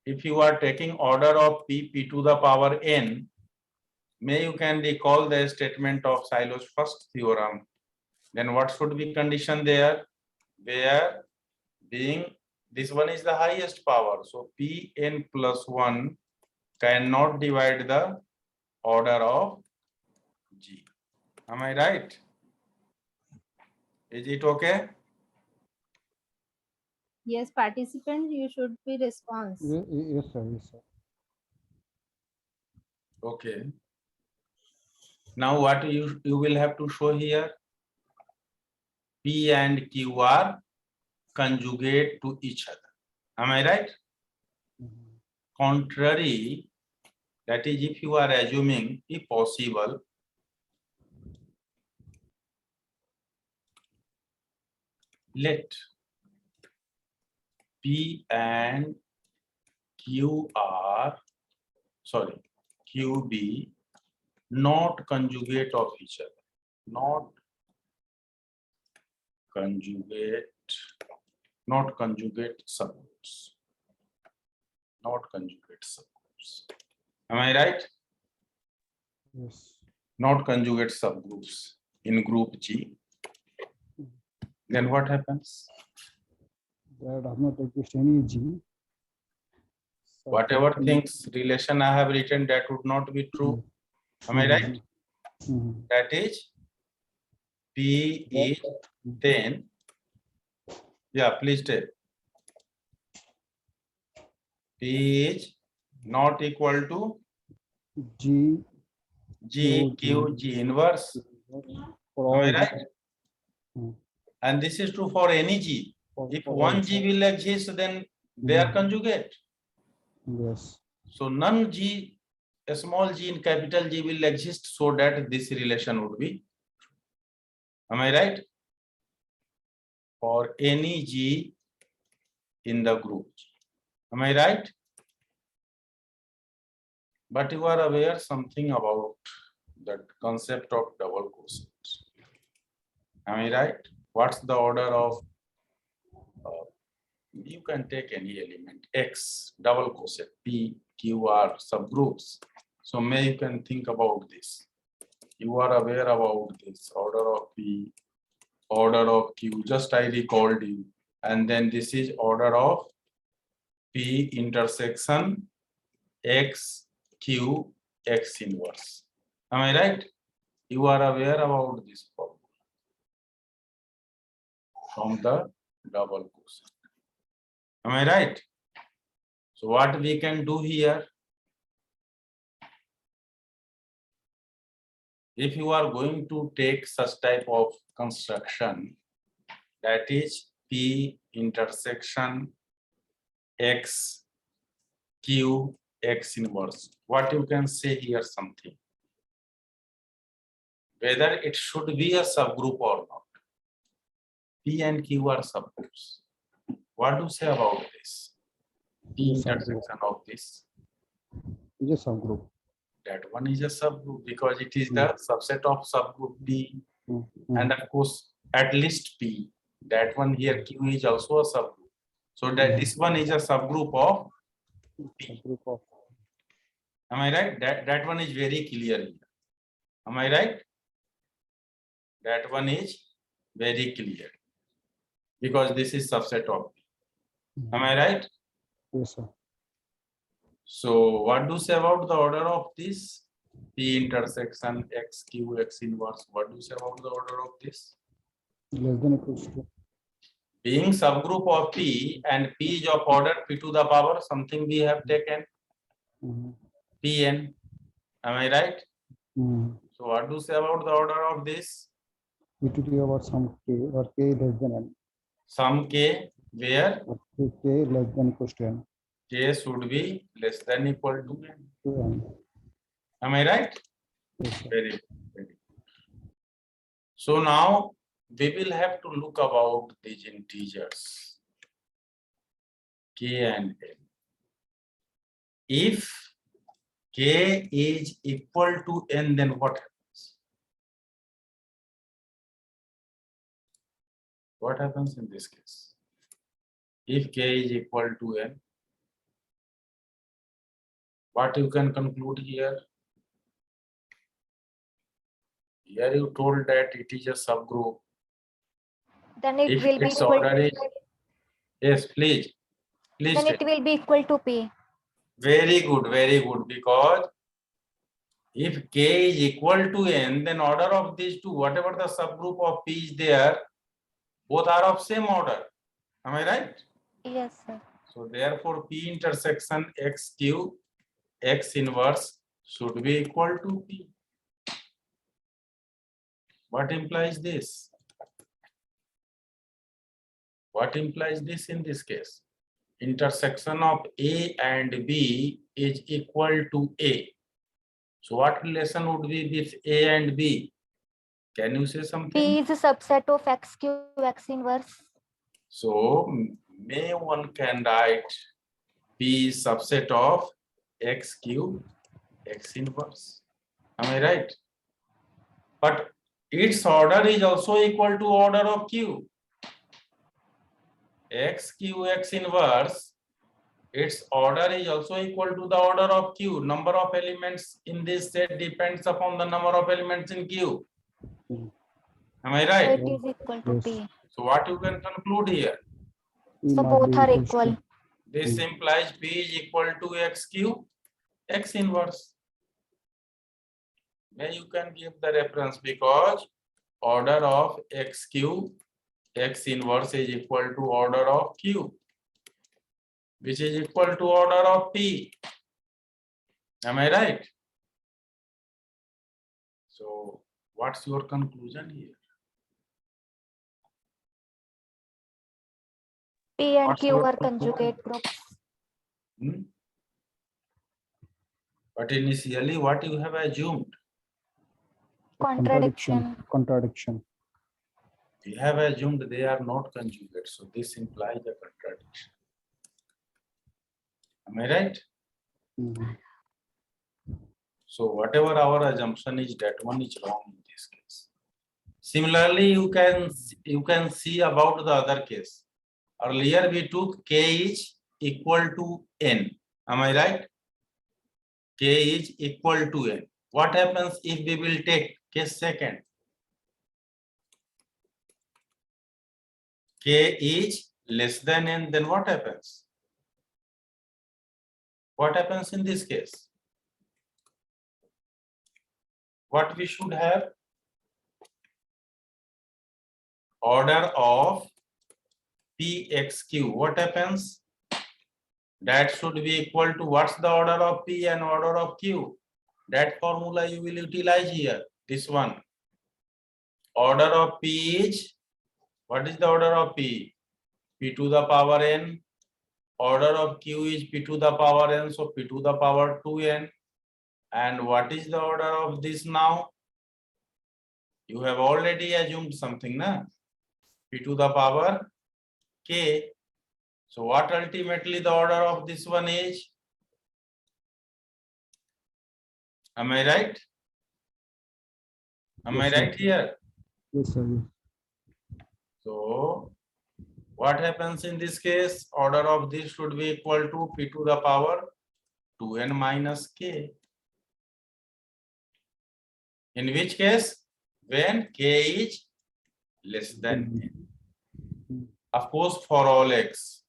if you are taking order of P, P to the power N, may you can recall the statement of Silo's first theorem. Then what should be condition there? Where being this one is the highest power, so Pn plus 1 cannot divide the order of G. Am I right? Is it okay? Yes, participant, you should be response. Yes, sir. Yes, sir. Okay. Now what you will have to show here? P and Q are conjugate to each other. Am I right? Contrary, that is, if you are assuming, if possible, let P and Q are, sorry, Q be not conjugate of each other, not conjugate subgroups, not conjugate subgroups. Am I right? Yes. Not conjugate subgroups in group G. Then what happens? That does not exist any G. So Whatever things relation I have written, that would not be true. Am I right? That is, P is then, yeah, please tell. P is not equal to G G, Q, G inverse. for Am I all right? And this is true for any G. If one G will exist, then they are conjugate. Yes. So none G, a small G in capital G will exist, so that this relation would be. Am I right? For any G in the group. Am I right? But you are aware something about that concept of double quotient. Am I right? What's the order of, you can take any element, X, double quotient, P, Q, R, subgroups. So may you can think about this. You are aware about this order of P, order of Q, just I recalled you. And then this is order of P intersection X, Q, X inverse. Am I right? You are aware about this problem from the double quotient. Am I right? So what we can do here, if you are going to take such type of construction, that is P intersection X Q X inverse. What you can say here something? Whether it should be a subgroup or not. P and Q are subgroups. What do you say about this? P intersection of this. Is a subgroup. That one is a subgroup because it is the subset of subgroup D. And of course, at least P. That one here Q is also a subgroup. So that this one is a subgroup of P. Subgroup of Am I right? That one is very clear here. Am I right? That one is very clear because this is subset of P. Am I right? yes, sir. So what do you say about the order of this? P intersection X Q X inverse. What do you say about the order of this? Less than equals to. Being subgroup of P and P is of order P to the power something we have taken Pn. Am I right? So what do you say about the order of this? P to the over some k or k less than n. Some K where Or k less than equals to n. K should be less than equal to N. To n. Am I right? Yes, sir. Very good. Very good. So now we will have to look about these integers K and N. If K is equal to N, then what happens? What happens in this case? If K is equal to N, what you can conclude here? Here you told that it is a subgroup. Then it If will be its equal order to, is, yes, please then tell. it will be equal to P. Very good, because if K is equal to N, then order of these two, whatever the subgroup of P is there, both are of same order. Am I right? Yes, sir. So therefore P intersection X Q X inverse should be equal to P. What implies this? What implies this in this case? Intersection of A and B is equal to A. So what relation would be with A and B? Can you say something? P is a subset of X Q X inverse. So may one can write P is subset of X cube X inverse. Am I right? But its order is also equal to order of Q. X Q X inverse, its order is also equal to the order of Q. Number of elements in this set depends upon the number of elements in Q. Am I So right? it is equal to Yes. P. So what you can conclude here? P So must both be are equals to- equal. This implies P is equal to X cube X inverse. Then you can give the reference because order of X cube X inverse is equal to order of Q, which is equal to order of P. Am I right? So what's your conclusion here? P and What's Q your are conclusion? conjugate groups. But initially, what you have assumed? Contradiction. Contradiction. We have assumed they are not conjugate, so this implies a contradiction. Am I right? Mhm. So whatever our assumption is, that one is wrong in this case. Similarly, you can see about the other case. Earlier we took K is equal to N. Am I right? K is equal to N. What happens if we will take case second? K is less than N, then what happens? What happens in this case? What we should have? Order of Pxq. What happens? That should be equal to what's the order of P and order of Q? That formula you will utilize here. This one. Order of P is, what is the order of P? P to the power N order of q is p to the power n, so p to the power 2n. And what is the order of this now? You have already assumed something, na? P to the power k. So what ultimately the order of this one is? Am I right? Am I Yes, sir. right here? Yes, sir. Yes. So what happens in this case? Order of this should be equal to p to the power 2n minus k. In which case? When k is less than n. Of course, for all x.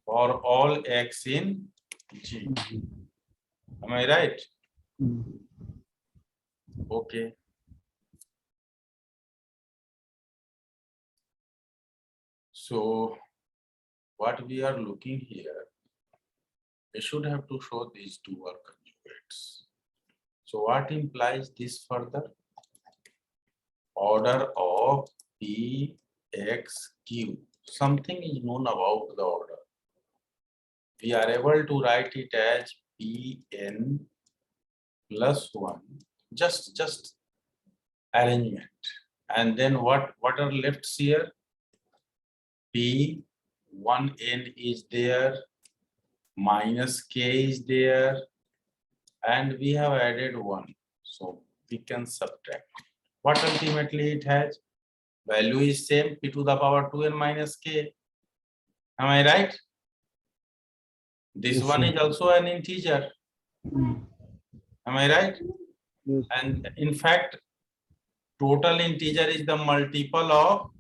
For all x in G. Am I right? Okay. So what we are looking here, we should have to show these two are conjugates. So what implies this further? Order of P, X, Q. Something is known about the order. We are able to write it as Pn plus 1. Just arrangement. And then what are left here? P1n is there, minus k is there, and we have added 1. So we can subtract. What ultimately it has? Value is same, p to the power 2n minus k. Am I right? This Yes, one sir. is also an integer. Am I right? Yes. And in fact, total integer is the multiple of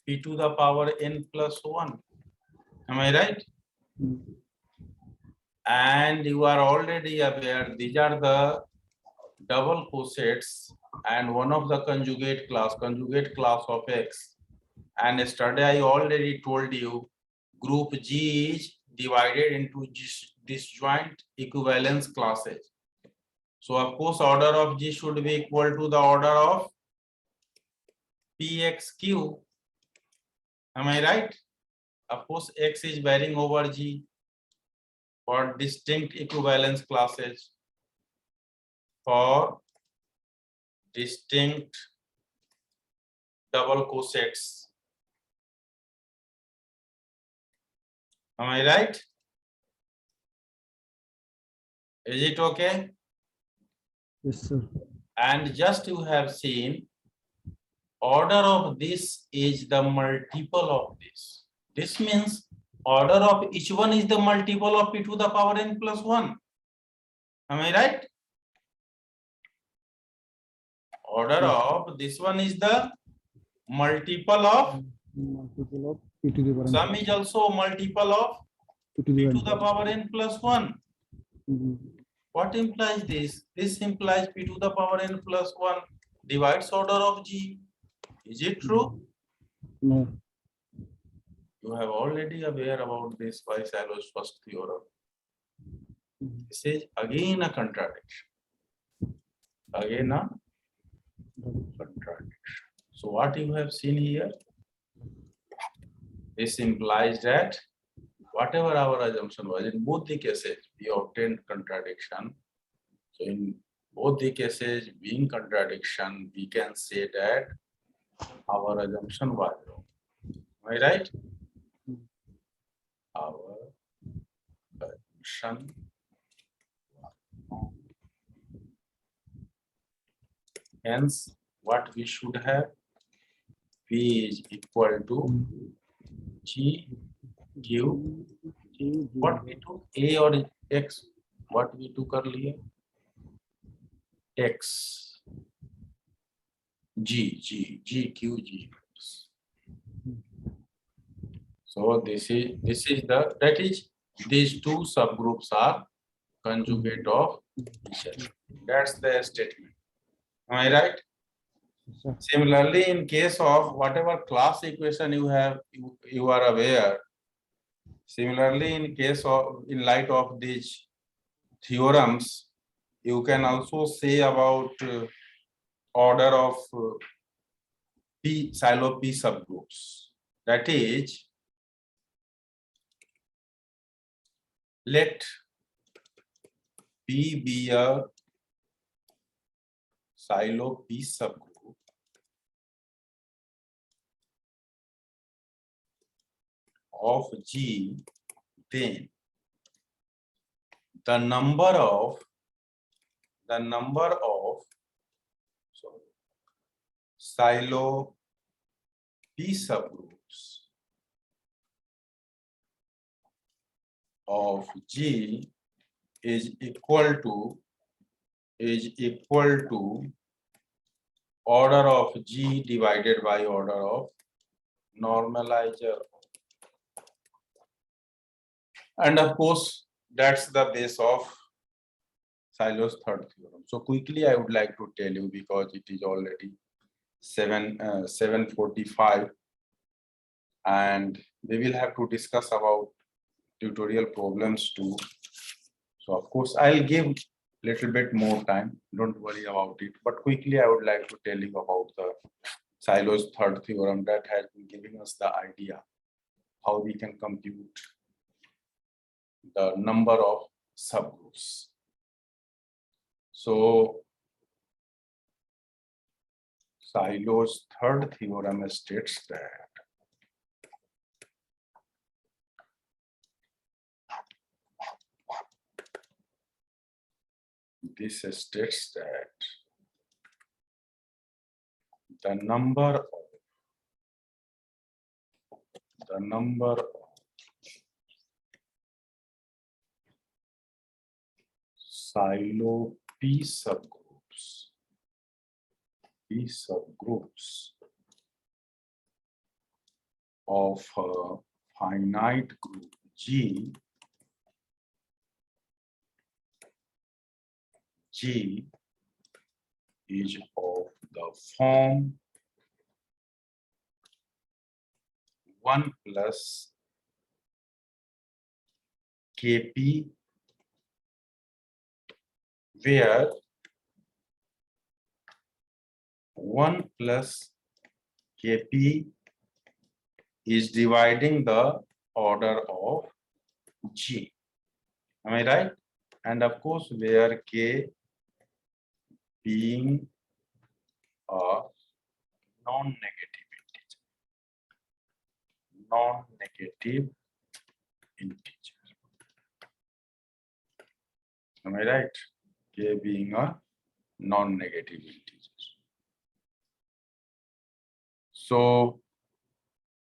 p to the power n plus 1. Am I right? And you are already aware these are the double cosets and one of the conjugate class of x. And yesterday I already told you group G is divided into disjoint equivalence classes. So of course order of G should be equal to the order of PXQ. Am I right? Of course X is varying over G for distinct equivalence classes. For distinct double cosets. Am I right? Is it okay? Yes, sir. And just you have seen order of this is the multiple of this. This means order of each one is the multiple of p to the power n plus 1. Am I right? Order of this one is the multiple of Multiple of p to the power n some is also multiple of p to p the to the power n plus 1. What implies this? This implies p to the power n plus 1 divides order of G. Is it true? No. You have already aware about this by Salo's first theorem. This is again a contradiction. Again a contradiction. So what you have seen here? This implies that whatever our assumption was, in both the cases, we obtained contradiction. So in both the cases being contradiction, we can say that our assumption was wrong. Am I right? Our assumption was wrong. Hence, what we should have, P is equal to G, Q, what we took, A or X, what we took earlier, X, G, Q, G. So this is that is these two subgroups are conjugate of each other. That's the statement. Am I right? Sir. Similarly, in case of whatever class equation you have, you are aware. Similarly, in case of in light of these theorems, you can also say about order of silo P subgroups. That is, let P be a silo P subgroup of G, then the number of silo P subgroups of G is equal to order of G divided by order of normalizer. And of course, that's the base of Silo's third theorem. So quickly, I would like to tell you, because it is already 7:45, and we will have to discuss about tutorial problems too. So of course, I'll give little bit more time. Don't worry about it. But quickly, I would like to tell you about the Silo's third theorem that has been giving us the idea how we can compute the number of subgroups. So Silo's third theorem states that the number of silo P subgroups of a finite group G is of the form 1 plus Kp, where 1 plus Kp is dividing the order of G. Am I right? And of course, where K being a non-negative integer. Am I right? K being a non-negative integer. So,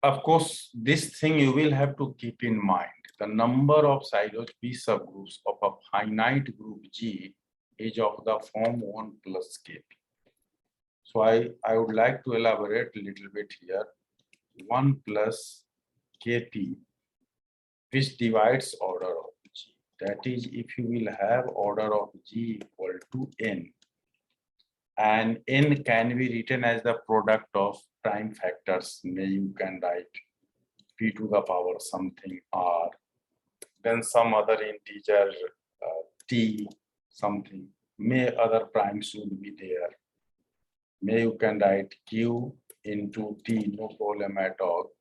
of course, this thing you will have to keep in mind. The number of Silo's P subgroups of a finite group G is of the form 1 plus Kp. So I would like to elaborate a little bit here. 1 plus Kp, which divides order of G. That is, if you will have order of G equal to n, and n can be written as the product of prime factors. May you can write p to the power something r, then some other integer t something. May other primes should be there. May you can write q into t, no problem at all.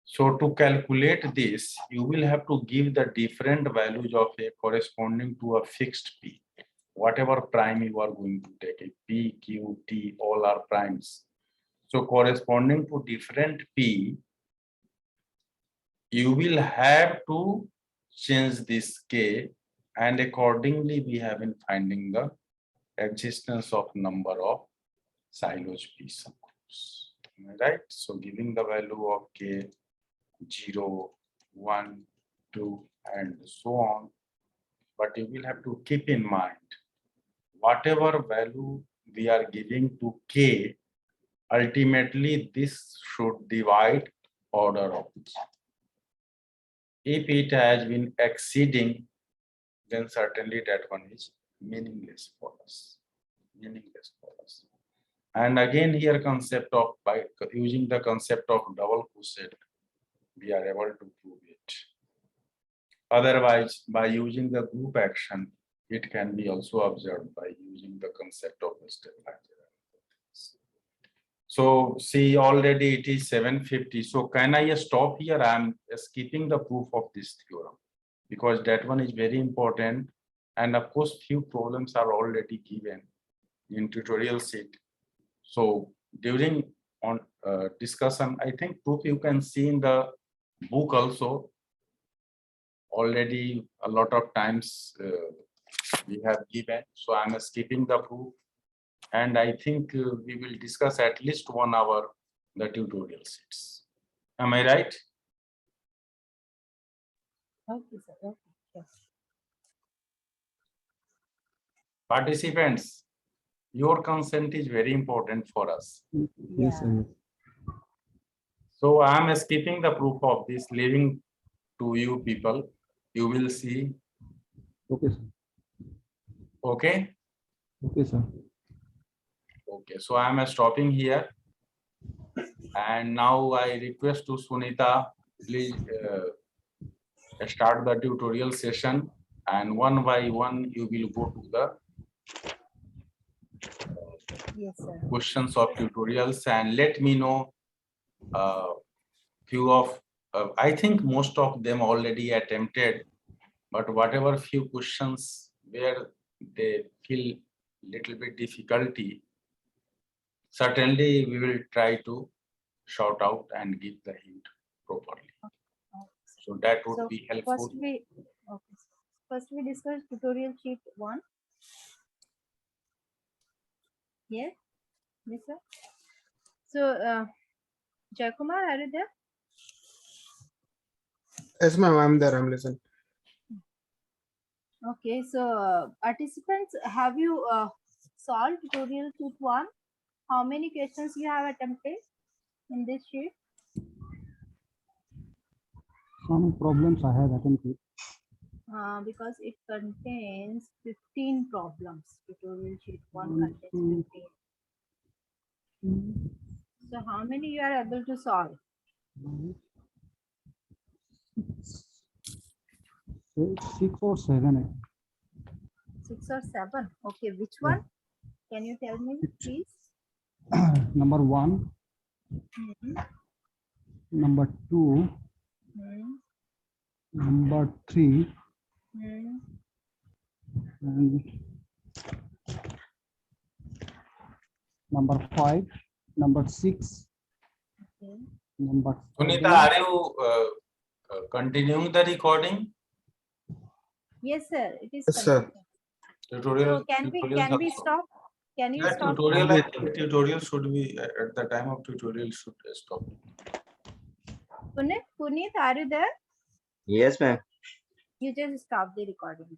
So to calculate this, you will have to give the different values of a corresponding to a fixed p. Whatever prime you are going to take, a p, q, t, all are primes. So corresponding to different p, you will have to change this k, and accordingly we have been finding the existence of number of Silo's P subgroups. Right? So giving the value of k 0, 1, 2, and so on. But you will have to keep in mind, whatever value we are giving to k, ultimately this should divide order of G. If it has been exceeding, then certainly that one is meaningless for us. And again here concept of, by using the concept of double quotient, we are able to prove it. Otherwise, by using the group action, it can be also observed by using the concept of the stabilizer. So see, already it is 7:50. So can I stop here? I'm skipping the proof of this theorem because that one is very important. And of course, few problems are already given in tutorial sheet. So during on discussion, I think proof you can see in the book also. Already a lot of times we have given. So I'm skipping the proof. And I think we will discuss at least 1 hour the tutorial sheets. Am I right? Okay, sir. Okay. Yes. Participants, your consent is very important for us. Yes, sir. So I am skipping the proof of this, leaving to you people. You will see. Okay, sir. Okay. Okay, sir. Okay. So I am stopping here. And now I request to Sunita, please start the tutorial session. And one by one, you will go to the Yes, sir. questions of tutorials and let me know few of I think most of them already attempted, but whatever few questions where they feel little bit difficulty, certainly we will try to sort out and give the hint properly. So that would So be helpful. first we discuss tutorial sheet 1. Yes, yes, sir. So Jayakumar, are you there? Yes, ma'am, I'm there. I'm listening. Okay, so participants, have you solved tutorial sheet 1? How many questions you have attempted in this sheet? Some problems I have attempted. Because it contains 15 problems. Tutorial sheet 1 One, contains 15. 2, So how many you are able to solve? 6 or 7. 6 or 7. Okay, which Yeah. one? Can you tell me, please? Number 1, Hmm. number 2, Hmm. number 3, Hmm. and number 5, number 6, Okay. number Sunita, 7. are you continuing the recording? Yes, sir. It is. Yes, sir. continuing. Tutorial. So can we tutorials stop? also. Can you Yeah, stop? tutorial. I think tutorial should be at the time of tutorial should stop. Puneet, are you there? Yes, ma'am. You just stop the recording.